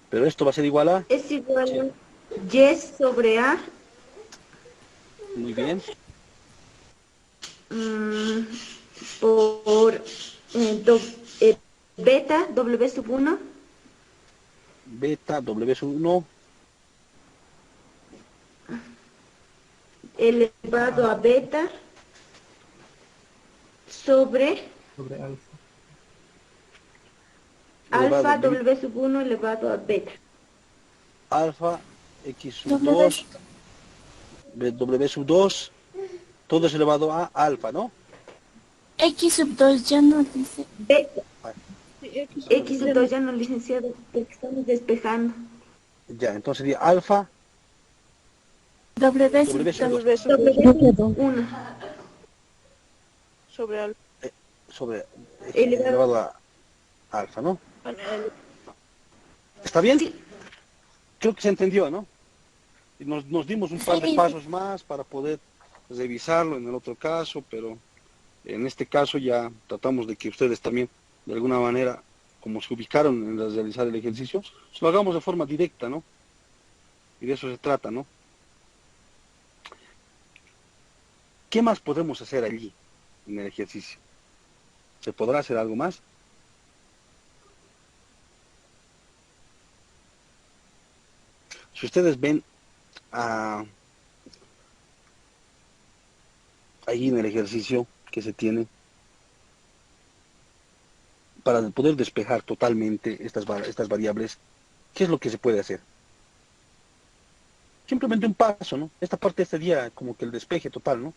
pero esto va a ser igual a... Es igual a Y sobre A Muy bien, por beta, W sub 1, beta w sub 1 elevado a beta sobre Sobre alfa. elevado alfa, a W sub 1 elevado a beta. alfa x sub W 2 w sub 2, todo es elevado a alfa, ¿no? X sub 2 ya no dice. Beta, Sí, X X sub 2 ya no, licenciado, porque estamos despejando. Ya, entonces sería alfa W sub w sub 2 W sub W sub 1 sobre alfa. sobre Elevado. elevado a alfa, ¿no? Bueno, ¿Está bien? Sí. Creo que se entendió, ¿no? Y nos dimos un par de Sí. pasos más para poder revisarlo en el otro caso, pero en este caso ya tratamos de que ustedes también, de alguna manera, como se ubicaron en realizar el ejercicio, lo hagamos de forma directa, ¿no? Y de eso se trata, ¿no? ¿Qué más podemos hacer allí, en el ejercicio? ¿Se podrá hacer algo más? Si ustedes ven ahí en el ejercicio que se tiene, para poder despejar totalmente estas variables, ¿qué es lo que se puede hacer? Simplemente un paso, ¿no? Esta parte sería como que el despeje total, ¿no?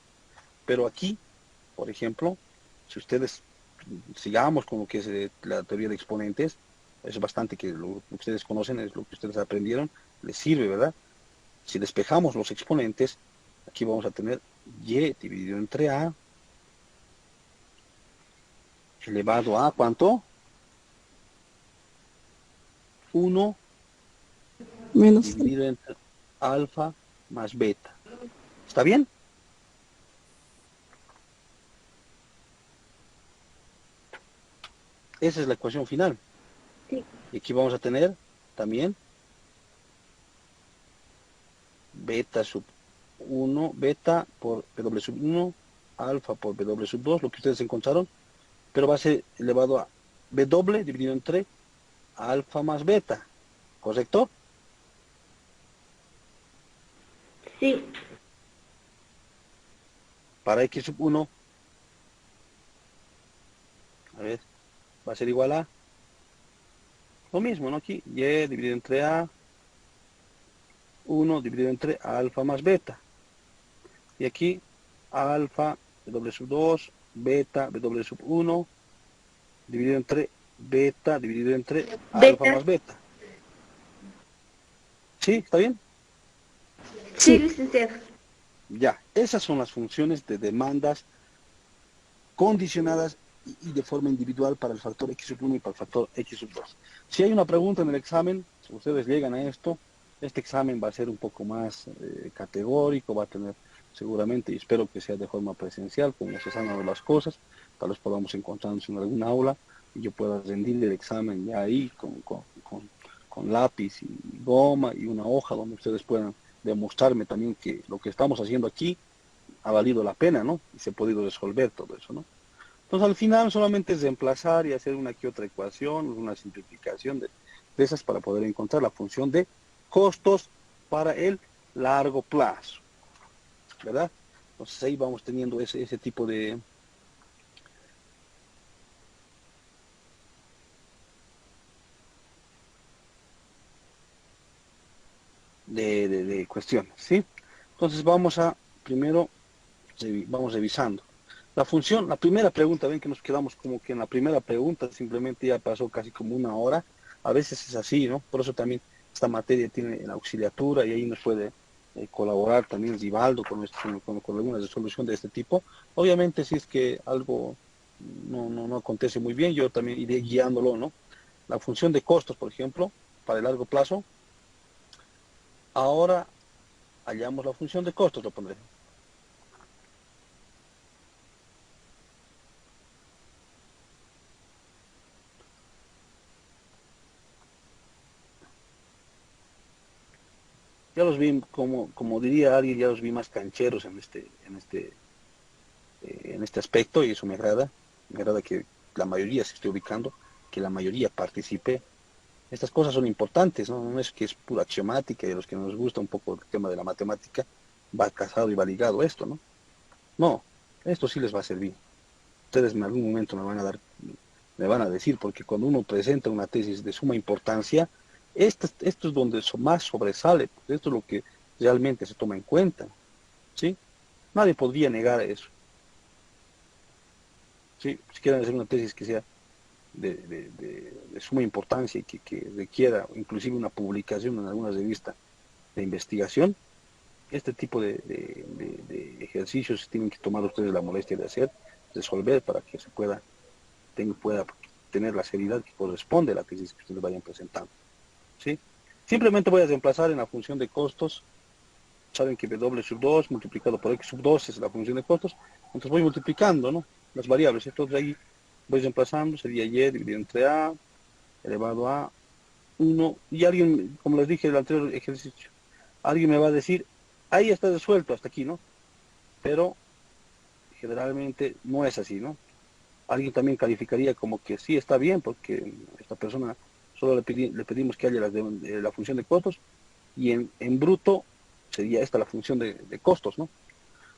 Pero aquí, por ejemplo, si ustedes sigamos con lo que es la teoría de exponentes, es bastante que lo que ustedes conocen, es lo que ustedes aprendieron, les sirve, ¿verdad? Si despejamos los exponentes, aquí vamos a tener y dividido entre a elevado a, ¿cuánto? 1 menos dividido entre alfa más beta. ¿Está bien? Esa es la ecuación final. Sí. Y aquí vamos a tener también beta sub 1, beta por W sub 1, alfa por W sub 2, lo que ustedes encontraron, pero va a ser elevado a W dividido entre alfa más beta, ¿correcto? Sí, Para x sub 1, a ver, va a ser igual a lo mismo, ¿no? Aquí, y dividido entre a, 1 dividido entre alfa más beta. Y aquí, alfa, w sub 2, beta, w sub 1, dividido entre beta, dividido entre alfa beta. más beta. ¿Sí? ¿Está bien? Sí, licenciado. Ya, esas son las funciones de demandas condicionadas y de forma individual para el factor x sub 1 y para el factor x sub 2. Si hay una pregunta en el examen, si ustedes llegan a esto, este examen va a ser un poco más categórico, va a tener seguramente, y espero que sea de forma presencial, como se están dando las cosas, tal vez podamos encontrarnos en algún aula y yo pueda rendir el examen ya ahí con lápiz y goma y una hoja donde ustedes puedan demostrarme también que lo que estamos haciendo aquí ha valido la pena, ¿no? Y se ha podido resolver todo eso, ¿no? Entonces al final solamente es reemplazar y hacer una que otra ecuación, una simplificación de esas para poder encontrar la función de costos para el largo plazo, ¿verdad? Entonces ahí vamos teniendo ese tipo de cuestiones, ¿sí? Entonces primero vamos revisando. La función, la primera pregunta, ven que nos quedamos como que en la primera pregunta simplemente ya pasó casi como una hora. A veces es así, ¿no? Por eso también esta materia tiene la auxiliatura y ahí nos puede colaborar también Rivaldo con alguna resolución de este tipo. Obviamente si es que algo no acontece muy bien, yo también iré guiándolo, ¿no? La función de costos, por ejemplo, para el largo plazo. Ahora hallamos la función de costos, lo pondré. Ya los vi, como diría alguien, ya los vi más cancheros en este aspecto y eso me agrada que la mayoría se esté ubicando, que la mayoría participe. Estas cosas son importantes, ¿no? No es que es pura axiomática y a los que nos gusta un poco el tema de la matemática, va casado y va ligado esto, ¿no? No, esto sí les va a servir. Ustedes en algún momento me van a decir, porque cuando uno presenta una tesis de suma importancia, esto es donde más sobresale, pues esto es lo que realmente se toma en cuenta, ¿sí? Nadie podría negar eso, ¿sí? Si quieren hacer una tesis que sea de suma importancia y que requiera inclusive una publicación en alguna revista de investigación, este tipo de ejercicios tienen que tomar ustedes la molestia de hacer, resolver para que se pueda tener la seriedad que corresponde a la tesis que ustedes vayan presentando, ¿sí? Simplemente voy a reemplazar en la función de costos. Saben que W sub 2 multiplicado por X sub 2 es la función de costos. Entonces voy multiplicando, ¿no? Las variables. Entonces ahí voy reemplazando. Sería Y dividido entre A elevado a 1. Y alguien, como les dije en el anterior ejercicio, alguien me va a decir, ahí está resuelto hasta aquí, ¿no? Pero generalmente no es así, ¿no? Alguien también calificaría como que sí está bien, porque esta persona solo le pedimos que haya la función de costos, y en bruto sería esta la función de costos, ¿no?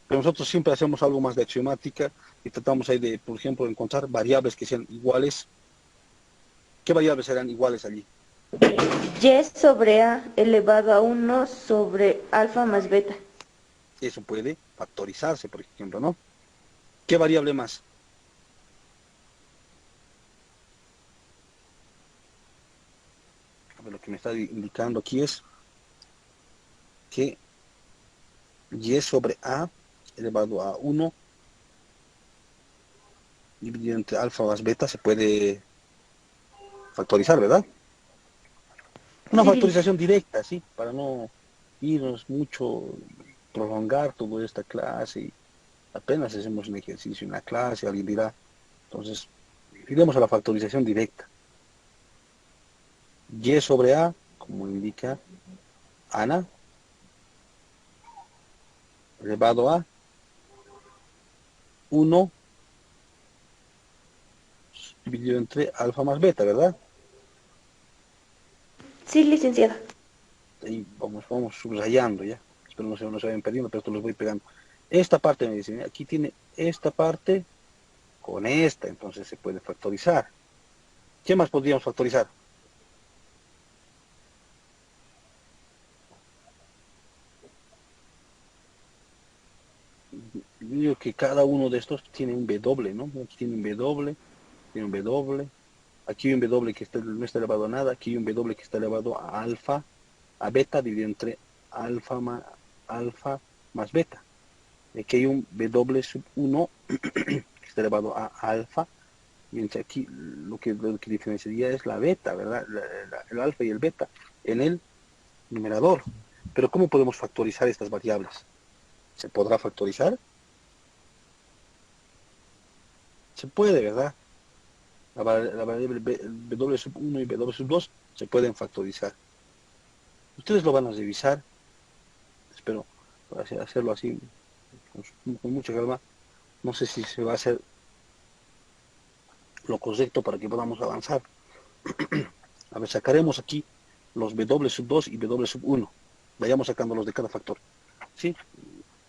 Pero nosotros siempre hacemos algo más de axiomática y tratamos ahí de, por ejemplo, encontrar variables que sean iguales. ¿Qué variables serán iguales allí? Y sobre A elevado a 1 sobre alfa más beta. Eso puede factorizarse, por ejemplo, ¿no? ¿Qué variable más? A ver, lo que me está indicando aquí es que Y sobre A elevado a 1 dividido entre alfa más beta se puede factorizar, ¿verdad? Una Sí, listo. factorización directa, ¿sí? Para no irnos mucho, prolongar toda esta clase y apenas hacemos un ejercicio en la clase, alguien dirá, entonces, iremos a la factorización directa. Y sobre A, como indica Ana, elevado a 1 dividido entre alfa más beta, ¿verdad? Sí, licenciada. Ahí vamos subrayando ya. Espero no se vayan perdiendo, pero esto los voy pegando. Esta parte me dice, aquí tiene esta parte con esta, entonces se puede factorizar. ¿Qué más podríamos factorizar? Digo que cada uno de estos tiene un W, ¿no? Aquí tiene un W, tiene un W, aquí hay un W que no está elevado a nada, aquí hay un W que está elevado a alfa, a beta, dividido entre alfa más beta. Aquí hay un W sub 1 que está elevado a alfa, mientras aquí lo que diferenciaría es la beta, ¿verdad? El alfa y el beta en el numerador. Pero ¿cómo podemos factorizar estas variables? ¿Se podrá factorizar? Se puede, ¿verdad? La variable W sub 1 y W sub 2 se pueden factorizar. Ustedes lo van a revisar, espero hacerlo así con mucha calma. No sé si se va a hacer lo correcto para que podamos avanzar. A ver, sacaremos aquí los W sub 2 y W sub 1. Vayamos sacándolos de cada factor. ¿Sí?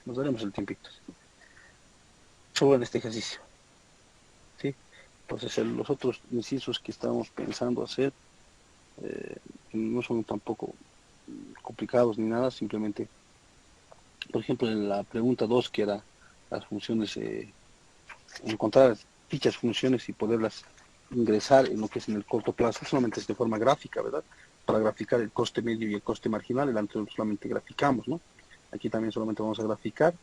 Nos daremos el tiempito. Solo en este ejercicio. ¿Sí? Entonces los otros incisos que estamos pensando hacer no son tampoco complicados ni nada, simplemente, por ejemplo, en la pregunta 2, que era las funciones, encontrar dichas funciones y poderlas ingresar en lo que es en el corto plazo, solamente es de forma gráfica, ¿verdad? Para graficar el coste medio y el coste marginal, el anterior solamente graficamos, ¿no? Aquí también solamente vamos a graficar,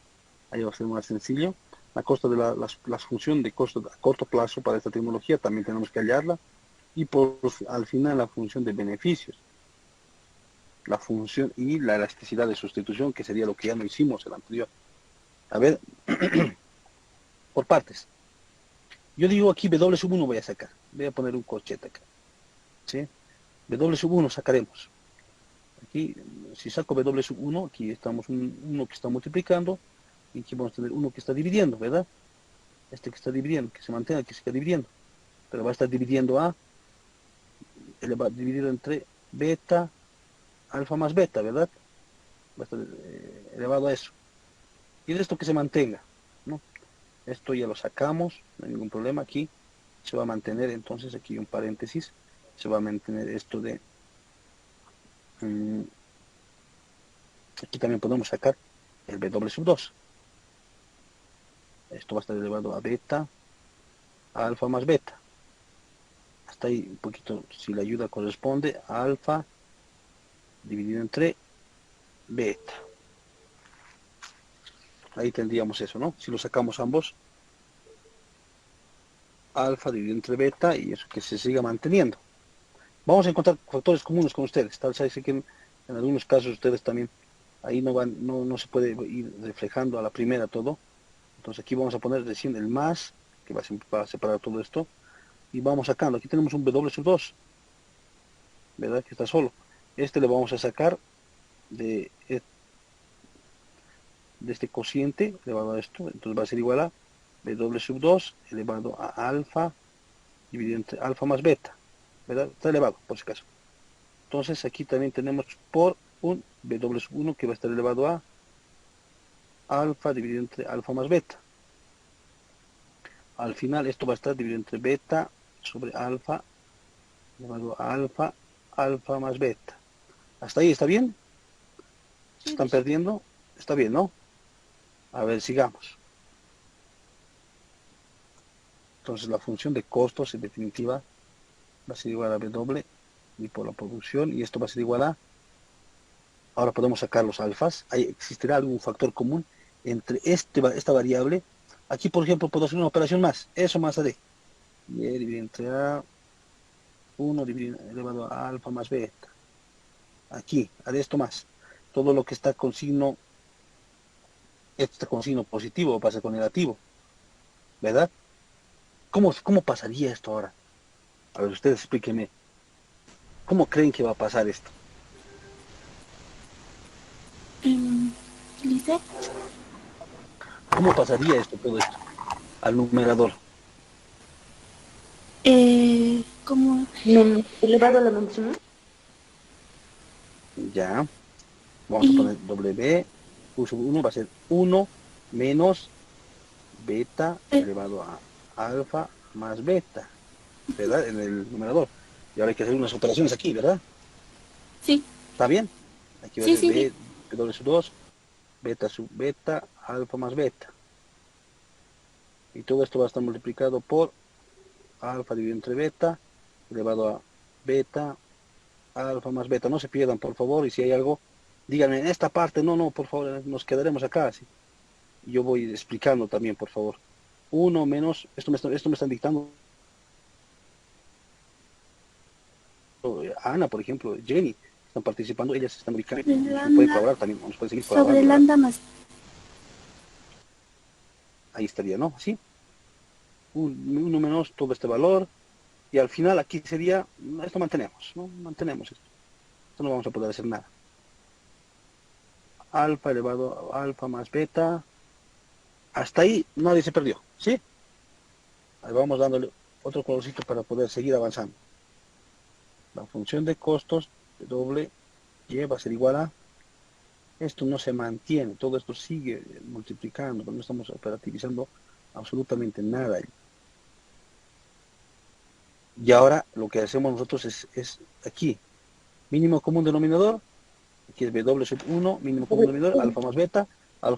ahí va a ser más sencillo. La costa de las funciones de costo a corto plazo para esta tecnología también tenemos que hallarla, y al final la función de beneficios, la función y la elasticidad de sustitución, que sería lo que ya no hicimos el anterior. A ver, por partes. Yo digo aquí W sub 1 voy a sacar. Voy a poner un corchete acá. ¿Sí? W sub 1 sacaremos. Aquí, si saco W sub 1, aquí estamos uno que está multiplicando, y aquí vamos a tener uno que está dividiendo, ¿verdad? Este que está dividiendo, que se mantenga, que siga dividiendo. Pero va a estar dividiendo dividido entre beta, alfa más beta, ¿verdad? Va a estar elevado a eso. Y de esto que se mantenga, ¿no? Esto ya lo sacamos, no hay ningún problema. Aquí se va a mantener, entonces aquí un paréntesis, se va a mantener esto de... aquí también podemos sacar el W sub 2. Esto va a estar elevado a beta, a alfa más beta. Hasta ahí un poquito, si la ayuda corresponde, a alfa dividido entre beta. Ahí tendríamos eso, ¿no? Si lo sacamos ambos, alfa dividido entre beta, y eso que se siga manteniendo. Vamos a encontrar factores comunes con ustedes. Tal vez sé que en algunos casos ustedes también, ahí no se puede ir reflejando a la primera todo. Entonces aquí vamos a poner recién el más, que va a separar todo esto, y vamos sacando. Aquí tenemos un W sub 2, ¿verdad? Que está solo. Este le vamos a sacar de este cociente elevado a esto, entonces va a ser igual a W sub 2 elevado a alfa dividido entre alfa más beta, ¿verdad? Está elevado, por si acaso. Entonces aquí también tenemos por un W sub 1 que va a estar elevado a alfa dividido entre alfa más beta. Al final esto va a estar dividido entre beta sobre alfa elevado a alfa, alfa más beta. ¿Hasta ahí está bien? ¿Se están perdiendo? Está bien, ¿no? A ver, sigamos. Entonces la función de costos en definitiva va a ser igual a W y por la producción, y esto va a ser igual a... Ahora podemos sacar los alfas. Ahí existirá algún factor común entre esta variable. Aquí, por ejemplo, puedo hacer una operación más. Eso más a D. Y dividido entre A, 1 elevado a alfa más beta. Aquí, haré esto más. Todo lo que está con signo, esto está con signo positivo, pasa con negativo. ¿Verdad? ¿Cómo pasaría esto ahora? A ver, ustedes explíquenme. ¿Cómo creen que va a pasar esto? ¿Lice? ¿Cómo pasaría todo esto al numerador? ¿Cómo? Elevado a la menos 1. Ya. Vamos a poner W, U sub 1 va a ser 1 menos beta elevado a alfa más beta, ¿verdad? En el numerador. Y ahora hay que hacer unas operaciones aquí, ¿verdad? Sí, ¿Está bien? Aquí va a sí, ser sí, sí. W sub 2, beta sub beta, alfa más beta. Y todo esto va a estar multiplicado por alfa dividido entre beta, elevado a beta, alfa más beta. No se pierdan, por favor, y si hay algo, díganme en esta parte, no, por favor, nos quedaremos acá, ¿sí? Y yo voy explicando también, por favor. 1 menos, esto me están dictando Ana, por ejemplo, Jenny, están participando, ellas están ubicando, Sobre nos puede lambda, colaborar también, nos puede seguir sobre colaborando, ¿verdad? lambda más. Ahí estaría, ¿no? Así, 1 menos todo este valor, y al final aquí sería, esto mantenemos, ¿no? Mantenemos esto no vamos a poder hacer nada. Alfa elevado a alfa más beta, hasta ahí nadie se perdió, ¿sí? Ahí vamos dándole otro colorcito para poder seguir avanzando. La función de costos de doble y va a ser igual a, esto no se mantiene, todo esto sigue multiplicando, pero no estamos operativizando absolutamente nada. Y ahora lo que hacemos nosotros es aquí, mínimo común denominador, aquí es W sub 1, mínimo común denominador, alfa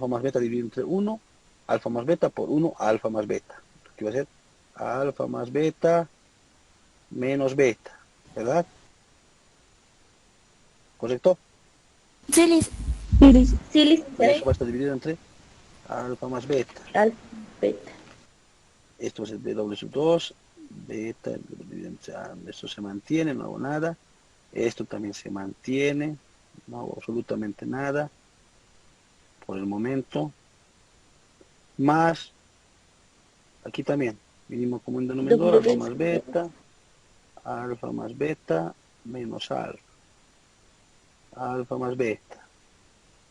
más beta dividido entre 1, alfa más beta por 1, alfa más beta. Aquí va a ser alfa más beta menos beta, ¿verdad? ¿Correcto? Sí, Liz. Sí, listo. Y eso va a estar dividido entre alfa más beta. Alfa, beta. Esto va a ser W sub 2, beta, esto se mantiene, no hago nada. Esto también se mantiene, no hago absolutamente nada por el momento. Más, aquí también, mínimo común denominador, alfa más beta, menos alfa más beta.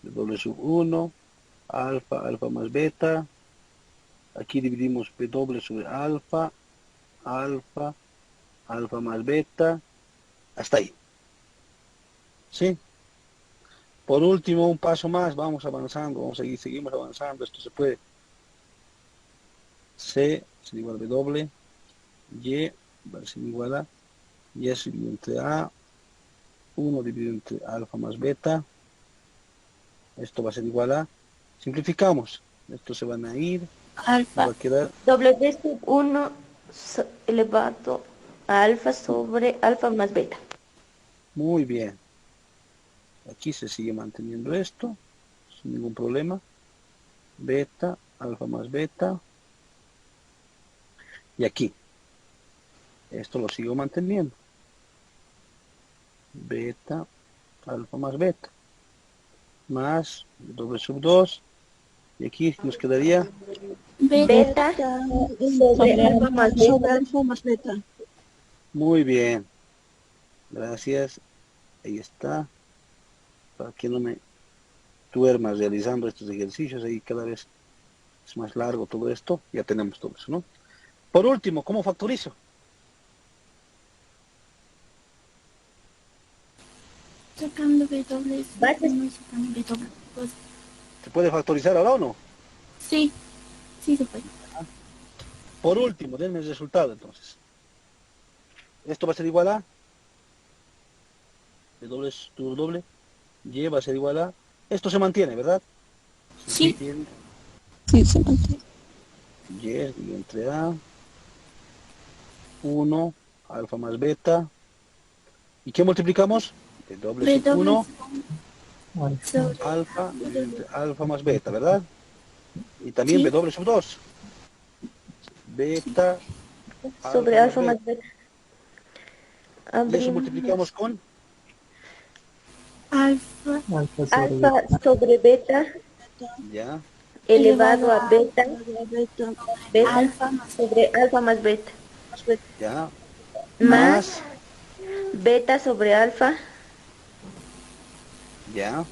W sub 1, alfa más beta. Aquí dividimos W sobre alfa más beta, hasta ahí. ¿Sí? Por último, un paso más, vamos avanzando, seguimos avanzando, esto se puede. C es igual a W, Y va a ser igual a, Y es dividido entre A, 1 dividido entre alfa más beta, esto va a ser igual a, simplificamos, estos se van a ir, Alfa. va a quedar, W sub 1 elevado a alfa sobre alfa más beta. muy bien. Aquí se sigue manteniendo esto, sin ningún problema. Beta, alfa más beta. Y aquí, esto lo sigo manteniendo. Beta, alfa más beta. Más W sub 2. Y aquí nos quedaría, Beta sobre alfa más sobre beta. alfa más beta. muy bien. Gracias. Ahí está. Para que no me duerma realizando estos ejercicios. Ahí cada vez es más largo todo esto. Ya tenemos todo eso, ¿no? Por último, ¿cómo factorizo? Sacando W. Bases. No, sacando W. Pues, ¿Se puede factorizar ahora o no? sí, sí se puede. Por último, denme el resultado entonces. Esto va a ser igual a W tu doble, Y va a ser igual a, esto se mantiene, ¿verdad? Se Sí. mantiene, Sí, se mantiene. Y es dividido entre A, 1, alfa más beta. ¿Y qué multiplicamos? W sub W 1, sobre alfa, dividido entre alfa más beta, ¿verdad? Y también sí, W sub 2, beta, Sobre alfa más alfa más beta. beta. Y eso Abrimos multiplicamos con, alfa alfa sobre beta ya, elevado a beta, Beta beta alfa más sobre alfa más beta. más beta. ya, Más beta sobre alfa ya,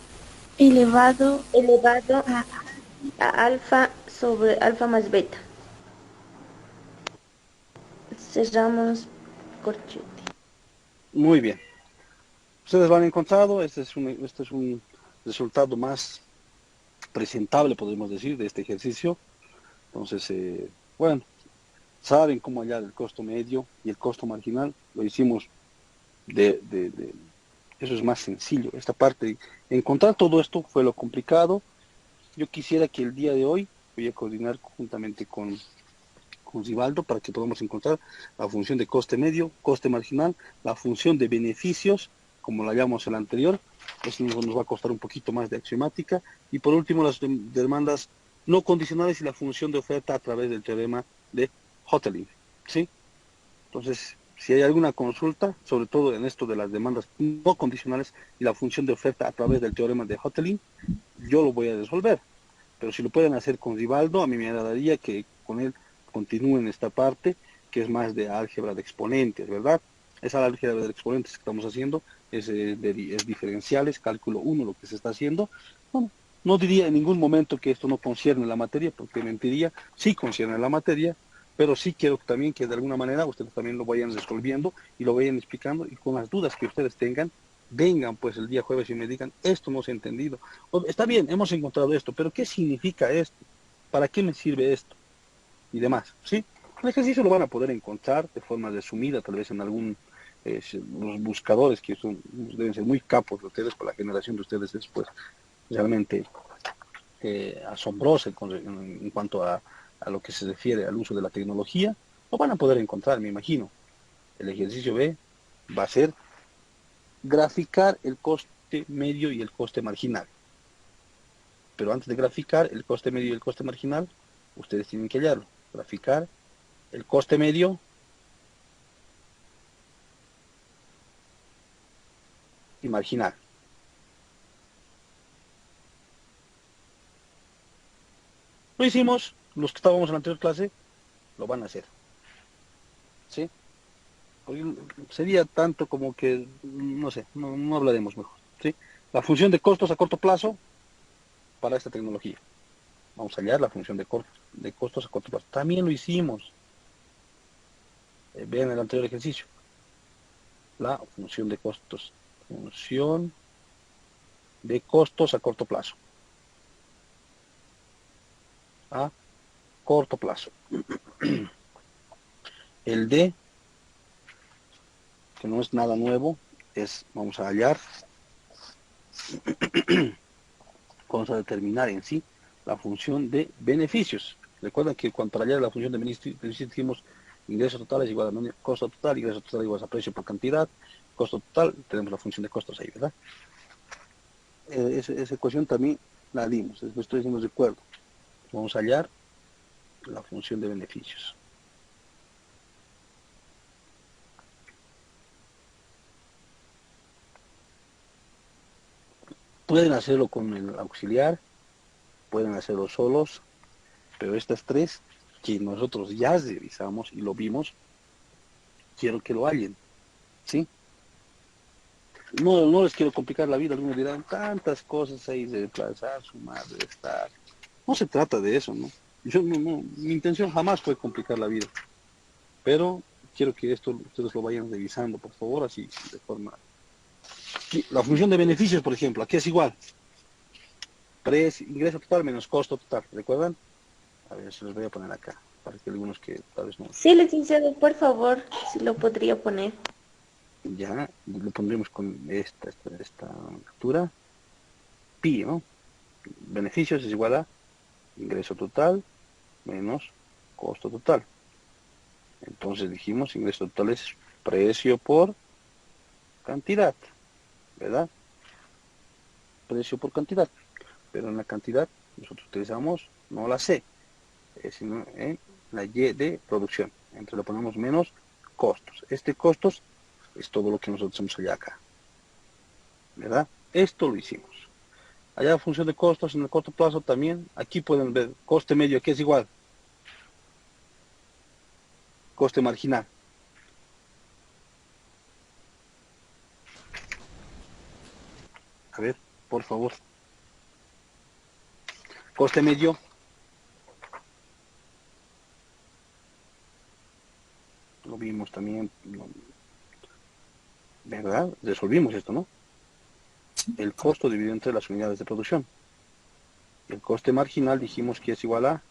elevado elevado a a alfa sobre alfa más beta. Cerramos corchete. muy bien. Ustedes lo han encontrado, este es un resultado más presentable, podemos decir, de este ejercicio. Entonces, bueno, saben cómo hallar el costo medio y el costo marginal. Lo hicimos eso es más sencillo. Esta parte, encontrar todo esto fue lo complicado. Yo quisiera que el día de hoy voy a coordinar conjuntamente con Rivaldo para que podamos encontrar la función de coste medio, coste marginal, la función de beneficios, como la llamamos el anterior. Eso nos va a costar un poquito más de axiomática. Y por último, las demandas no condicionales y la función de oferta a través del teorema de Hotelling. ¿Sí? Entonces, si hay alguna consulta, sobre todo en esto de las demandas no condicionales y la función de oferta a través del teorema de Hotelling, yo lo voy a resolver. Pero si lo pueden hacer con Rivaldo, a mí me agradaría que con él continúen esta parte, que es más de álgebra de exponentes, ¿verdad? Esa álgebra de exponentes que estamos haciendo es diferenciales, cálculo 1, lo que se está haciendo. Bueno, no diría en ningún momento que esto no concierne la materia, porque mentiría, sí concierne la materia, pero sí quiero también que de alguna manera ustedes también lo vayan resolviendo y lo vayan explicando, y con las dudas que ustedes tengan, vengan pues el día jueves y me digan, esto no se ha entendido. Está bien, hemos encontrado esto, pero ¿qué significa esto? ¿Para qué me sirve esto? Y demás, ¿sí? El ejercicio lo van a poder encontrar de forma resumida, tal vez en algún, los buscadores que deben ser muy capos de ustedes, por la generación de ustedes es pues realmente asombrosa en cuanto a lo que se refiere al uso de la tecnología. Lo van a poder encontrar, me imagino. El ejercicio B va a ser graficar el coste medio y el coste marginal. Pero antes de graficar el coste medio y el coste marginal, ustedes tienen que hallarlo. Graficar el coste medio y marginal. Lo hicimos, los que estábamos en la anterior clase, lo van a hacer. ¿Sí? Porque sería tanto como que, no sé, no hablaremos mejor. ¿Sí? La función de costos a corto plazo para esta tecnología. Vamos a hallar la función de costos a corto plazo. También lo hicimos. Vean el anterior ejercicio. La función de costos. Función de costos a corto plazo. A corto plazo. El D, que no es nada nuevo, vamos a hallar, vamos a determinar en sí la función de beneficios. Recuerden que cuando para hallar la función de beneficios dijimos ingreso total es igual a costo total, ingreso total igual a precio por cantidad, costo total, tenemos la función de costos ahí, ¿verdad? Esa ecuación también la dimos, después estoy diciendo de acuerdo. Vamos a hallar la función de beneficios. Pueden hacerlo con el auxiliar, pueden hacerlo solos, pero estas tres que nosotros ya revisamos y lo vimos, quiero que lo hallen, ¿sí? No les quiero complicar la vida, algunos dirán, tantas cosas ahí de desplazar, sumar, restar. No se trata de eso, ¿no? Mi intención jamás fue complicar la vida, pero quiero que esto ustedes lo vayan revisando, por favor, así de forma... La función de beneficios, por ejemplo, aquí es igual. Ingreso total menos costo total, ¿recuerdan? A ver, se los voy a poner acá, para que algunos que tal vez no... Sí, licenciado, por favor, si lo podría poner. Ya lo pondremos con esta captura. Pi, ¿no? Beneficios es igual a ingreso total menos costo total. Entonces dijimos ingreso total es precio por cantidad, ¿verdad? Precio por cantidad. Pero en la cantidad nosotros utilizamos no la C, sino en la Y de producción. Entonces le ponemos menos costos. Este costos es todo lo que nosotros hemos allá acá, ¿verdad? Esto lo hicimos. Allá función de costos en el corto plazo también. Aquí pueden ver coste medio, que es igual. Coste marginal. A ver, por favor. Coste medio. Lo vimos también, ¿verdad? resolvimos esto, ¿no? El costo dividido entre las unidades de producción. El coste marginal dijimos que es igual a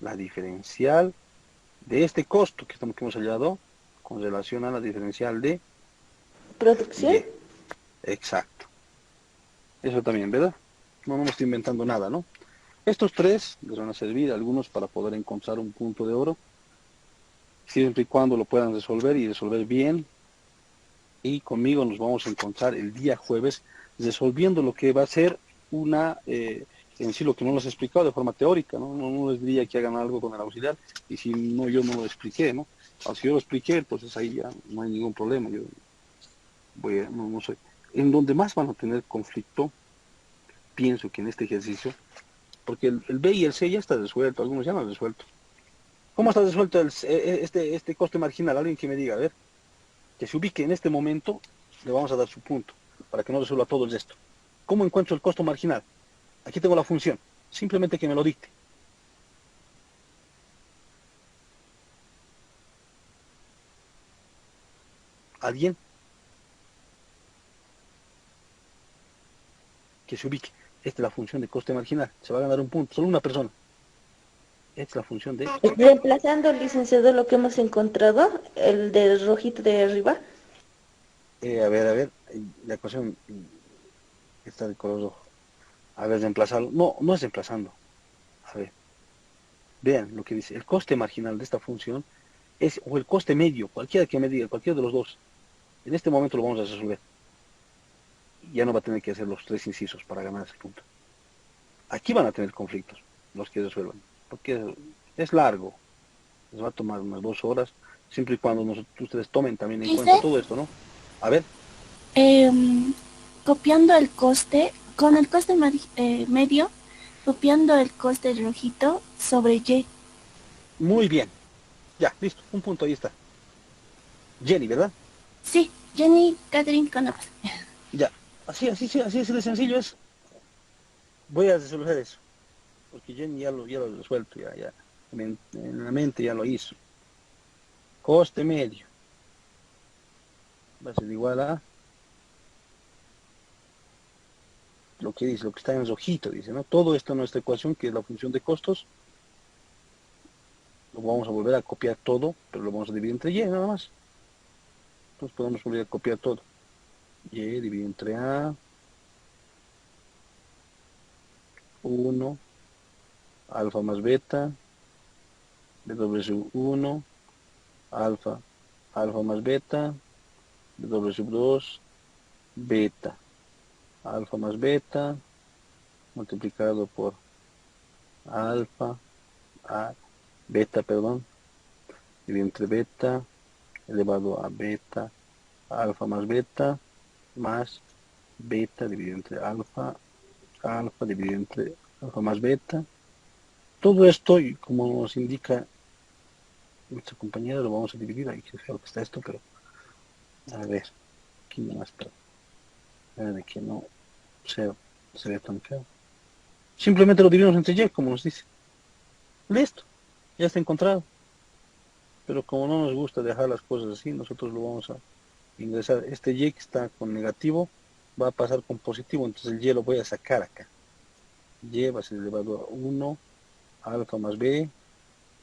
la diferencial de este costo que hemos hallado con relación a la diferencial de ¿Producción? Y. Exacto. Eso también, ¿verdad? No me estoy inventando nada, ¿no? Estos tres les van a servir a algunos para poder encontrar un punto de oro, siempre y cuando lo puedan resolver y resolver bien. Y conmigo nos vamos a encontrar el día jueves resolviendo lo que va a ser una, en sí lo que no les he explicado de forma teórica, ¿no? No les diría que hagan algo con el auxiliar, y si no, yo no lo expliqué, ¿no? O si yo lo expliqué, pues ahí ya no hay ningún problema, yo no soy. En donde más van a tener conflicto, pienso que en este ejercicio, porque el B y el C ya está resuelto, algunos ya no han resuelto. ¿Cómo está resuelto este coste marginal? Alguien que me diga, a ver, que se ubique en este momento, le vamos a dar su punto, para que no resuelva todo el resto. ¿Cómo encuentro el costo marginal? Aquí tengo la función, simplemente que me lo dicte. ¿Alguien? Que se ubique. Esta es la función de coste marginal, se va a ganar un punto, solo una persona. Esta es la función de... Reemplazando, licenciado, lo que hemos encontrado, el del rojito de arriba. a ver, la ecuación está de color rojo. A ver, reemplazarlo. No, no es reemplazando. A ver, vean lo que dice. El coste marginal de esta función es, o el coste medio, cualquiera que me diga, cualquiera de los dos. En este momento lo vamos a resolver. Ya no va a tener que hacer los tres incisos para ganar ese punto. Aquí van a tener conflictos, los que resuelvan. Porque es largo. Les va a tomar unas 2 horas, siempre y cuando ustedes tomen también en cuenta Dice, todo esto, ¿no? A ver, copiando el coste, con el coste medio, copiando el coste rojito sobre Y. muy bien. Ya, listo, un punto, ahí está. Jenny, ¿verdad? Sí, Jenny Catherine Conopas. Ya, así de sencillo es. Voy a resolver eso, porque Jenny ya lo resuelto, ya en la mente ya lo hizo. Coste medio va a ser igual a lo que dice, lo que está en rojito, dice, ¿no? Todo esto en nuestra ecuación, que es la función de costos, lo vamos a volver a copiar todo, pero lo vamos a dividir entre y nada más. Entonces podemos volver a copiar todo. Y dividido entre a, 1, alfa más beta, w sub 1, alfa más beta, w sub 2, beta, alfa más beta, multiplicado por alfa, beta, perdón, dividido entre beta, elevado a beta, alfa más beta, más beta dividido entre alfa dividido entre alfa más beta. Todo esto, y como nos indica nuestra compañera, lo vamos a dividir. Ahí que feo que está esto, pero a ver, aquí nomás para de que no se ve tan feo. Simplemente lo dividimos entre y, como nos dice. Listo, ya está encontrado. Pero como no nos gusta dejar las cosas así, nosotros lo vamos a ingresar. Este y que está con negativo va a pasar con positivo, entonces el y lo voy a sacar acá. Y va a ser elevado a 1, alfa más b,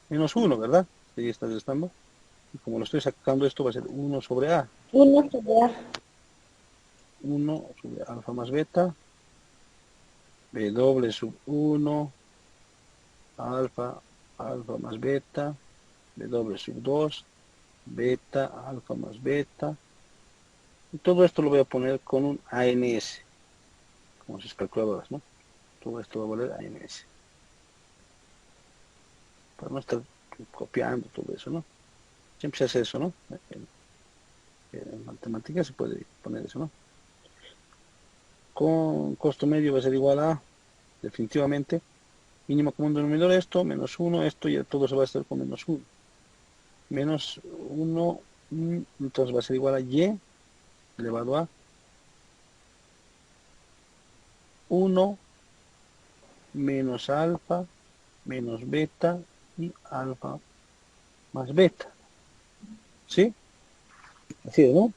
menos 1, ¿verdad? Ahí está restando. Y como lo estoy sacando, esto va a ser 1 sobre a. 1 sobre A. 1 sobre alfa más beta, b doble sub 1, alfa más beta, b doble sub 2, beta, alfa más beta. Y todo esto lo voy a poner con un ANS, como sus calculadoras, ¿no? Todo esto va a valer ANS. Para no estar copiando todo eso, ¿no? Siempre se hace eso, ¿no? En matemáticas se puede poner eso, ¿no? Con costo medio va a ser igual a, definitivamente, mínimo común denominador esto, menos 1, esto, y todo se va a hacer con menos 1. Menos 1, entonces va a ser igual a y elevado a 1 menos alfa menos beta y alfa más beta. ¿Sí? Así es, ¿no?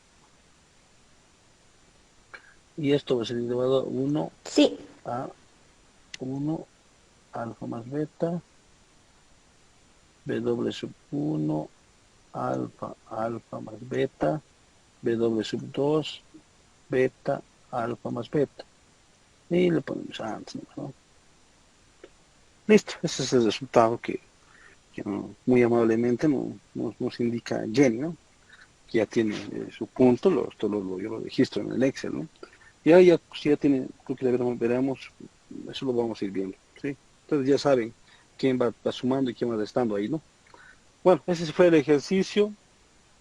Y esto va a ser elevado a 1 Sí, a 1 alfa más beta, W sub 1 alfa más beta, W sub 2 beta, alfa más beta. Y le ponemos antes, ¿no? Listo, ese es el resultado que muy amablemente nos indica Jenny, ¿no? Que ya tiene su punto, yo lo registro en el Excel, ¿no? Y ahí ya, si ya tiene, creo que veremos, eso lo vamos a ir viendo, ¿sí? Entonces ya saben quién va sumando y quién va restando ahí, ¿no? Bueno, ese fue el ejercicio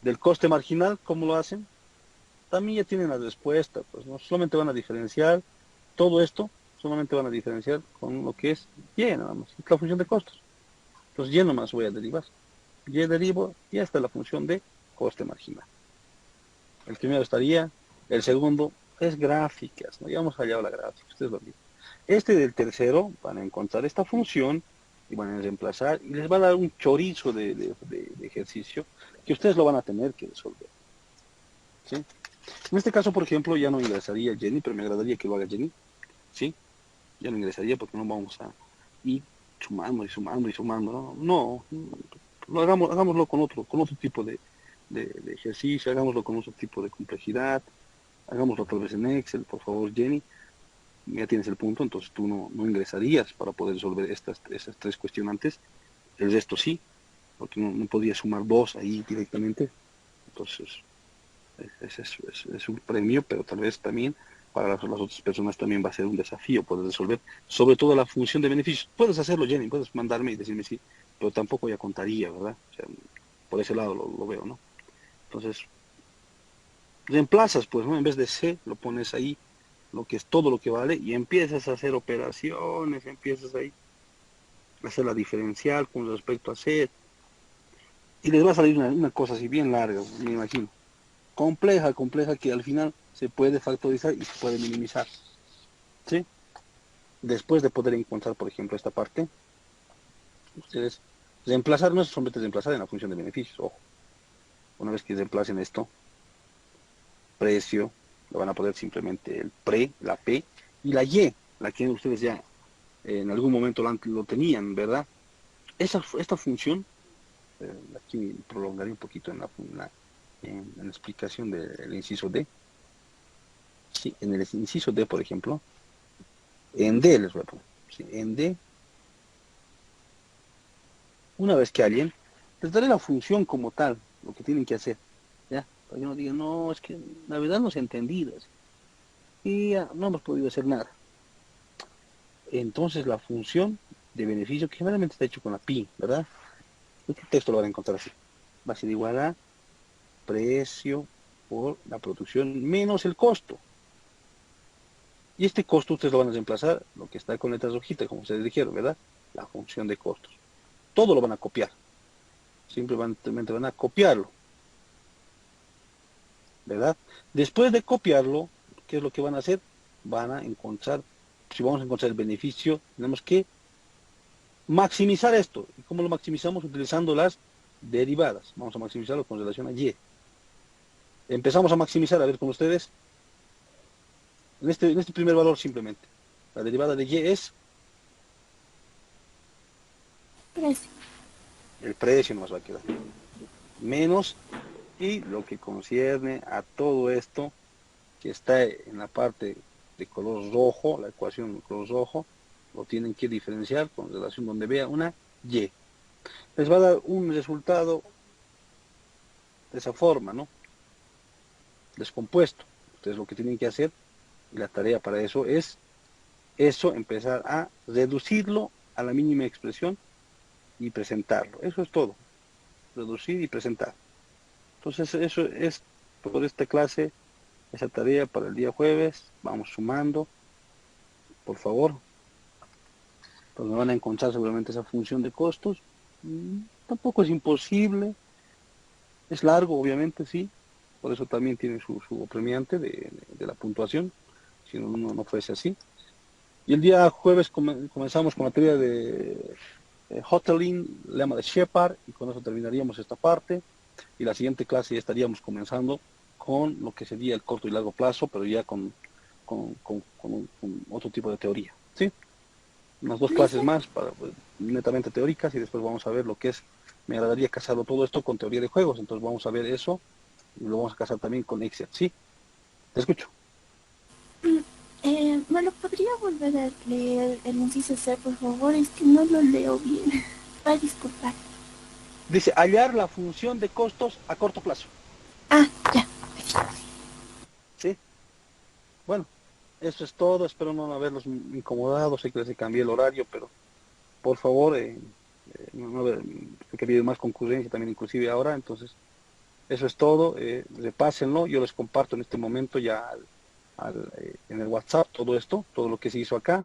del coste marginal, ¿cómo lo hacen? También ya tienen la respuesta, pues no solamente van a diferenciar todo esto, solamente van a diferenciar con lo que es Y nada más, es la función de costos. Entonces Y nomás voy a derivar. Y derivo y esta es la función de coste marginal. El primero estaría, el segundo es gráficas, ¿no? Ya hemos fallado la gráfica, ustedes lo mismo. Este del tercero van a encontrar esta función y van a reemplazar y les va a dar un chorizo de ejercicio que ustedes lo van a tener que resolver, ¿sí? En este caso, por ejemplo, ya no ingresaría Jenny, pero me agradaría que lo haga Jenny, ¿sí? Ya no ingresaría porque no vamos a ir sumando y sumando y sumando, ¿no? No, hagámoslo con otro tipo de ejercicio, hagámoslo con otro tipo de complejidad, hagámoslo tal vez en Excel, por favor, Jenny. Ya tienes el punto, entonces tú no ingresarías para poder resolver esas tres cuestionantes. El resto sí, porque no podías sumar dos ahí directamente. Entonces, es un premio, pero tal vez también para las otras personas también va a ser un desafío poder resolver, sobre todo la función de beneficios. Puedes hacerlo, Jenny, puedes mandarme y decirme sí, pero tampoco ya contaría, ¿verdad? O sea, por ese lado lo veo, ¿no? Entonces, reemplazas, pues, ¿no? En vez de C, lo pones ahí, lo que es todo lo que vale, y empiezas a hacer operaciones, empiezas ahí a hacer la diferencial con respecto a C, y les va a salir una cosa así bien larga, me imagino. Compleja, que al final se puede factorizar y se puede minimizar, ¿sí? Después de poder encontrar, por ejemplo, esta parte, ustedes reemplazar no es solamente reemplazar en la función de beneficios, ojo. Una vez que reemplacen esto, precio, lo van a poner simplemente el pre, la P y la Y, la que ustedes ya en algún momento lo tenían, ¿verdad? Esta función, aquí prolongaré un poquito en la explicación del inciso D. Sí, en el inciso D, por ejemplo, en D les voy a poner. Sí, en D, una vez que alguien, les daré la función como tal, lo que tienen que hacer, ¿ya? Para que no digan, no, es que la verdad no se ha entendido, y ya, no hemos podido hacer nada. Entonces la función de beneficio, que generalmente está hecho con la pi, ¿verdad? Este texto lo van a encontrar así. Va a ser igual a precio por la producción menos el costo. Y este costo ustedes lo van a reemplazar, lo que está con letras rojitas, como ustedes dijeron, ¿verdad? La función de costos. Todo lo van a copiar. Simplemente van a copiarlo, ¿verdad? Después de copiarlo, ¿qué es lo que van a hacer? Van a encontrar, si vamos a encontrar el beneficio, tenemos que maximizar esto. ¿Y cómo lo maximizamos? Utilizando las derivadas. Vamos a maximizarlo con relación a Y. Empezamos a maximizar, a ver con ustedes, en este primer valor simplemente. La derivada de Y es Precio. el precio, nos va a quedar. Menos, y lo que concierne a todo esto, que está en la parte de color rojo, la ecuación de color rojo, lo tienen que diferenciar con relación donde vea una Y. Les va a dar un resultado de esa forma, ¿no? Descompuesto. Ustedes lo que tienen que hacer, y la tarea para eso es empezar a reducirlo a la mínima expresión y presentarlo. Eso es todo. Reducir y presentar. Entonces eso es por esta clase, esa tarea para el día jueves. Vamos sumando, por favor. Pues me van a encontrar seguramente esa función de costos. Tampoco es imposible. Es largo, obviamente, sí. Por eso también tiene su apremiante de la puntuación. Si no fuese así. Y el día jueves comenzamos con la teoría de Hotelling, lema de Shepard, y con eso terminaríamos esta parte. Y la siguiente clase ya estaríamos comenzando con lo que sería el corto y largo plazo, pero ya con con otro tipo de teoría, ¿sí? Unas 2 clases más para pues, netamente teóricas y después vamos a ver lo que es, me agradaría casarlo todo esto con teoría de juegos, entonces vamos a ver eso y lo vamos a casar también con Excel, ¿sí? Te escucho. ¿Me lo podría volver a leer el inciso C, por favor? Es que no lo leo bien. Va a disculpar. Dice, hallar la función de costos a corto plazo, Ah, ya. ¿sí? Bueno, eso es todo, espero no haberlos incomodado, sé que les cambié el horario, pero por favor, no haber, porque ha habido más concurrencia también inclusive ahora, entonces eso es todo, repásenlo, yo les comparto en este momento ya en el WhatsApp todo esto, todo lo que se hizo acá,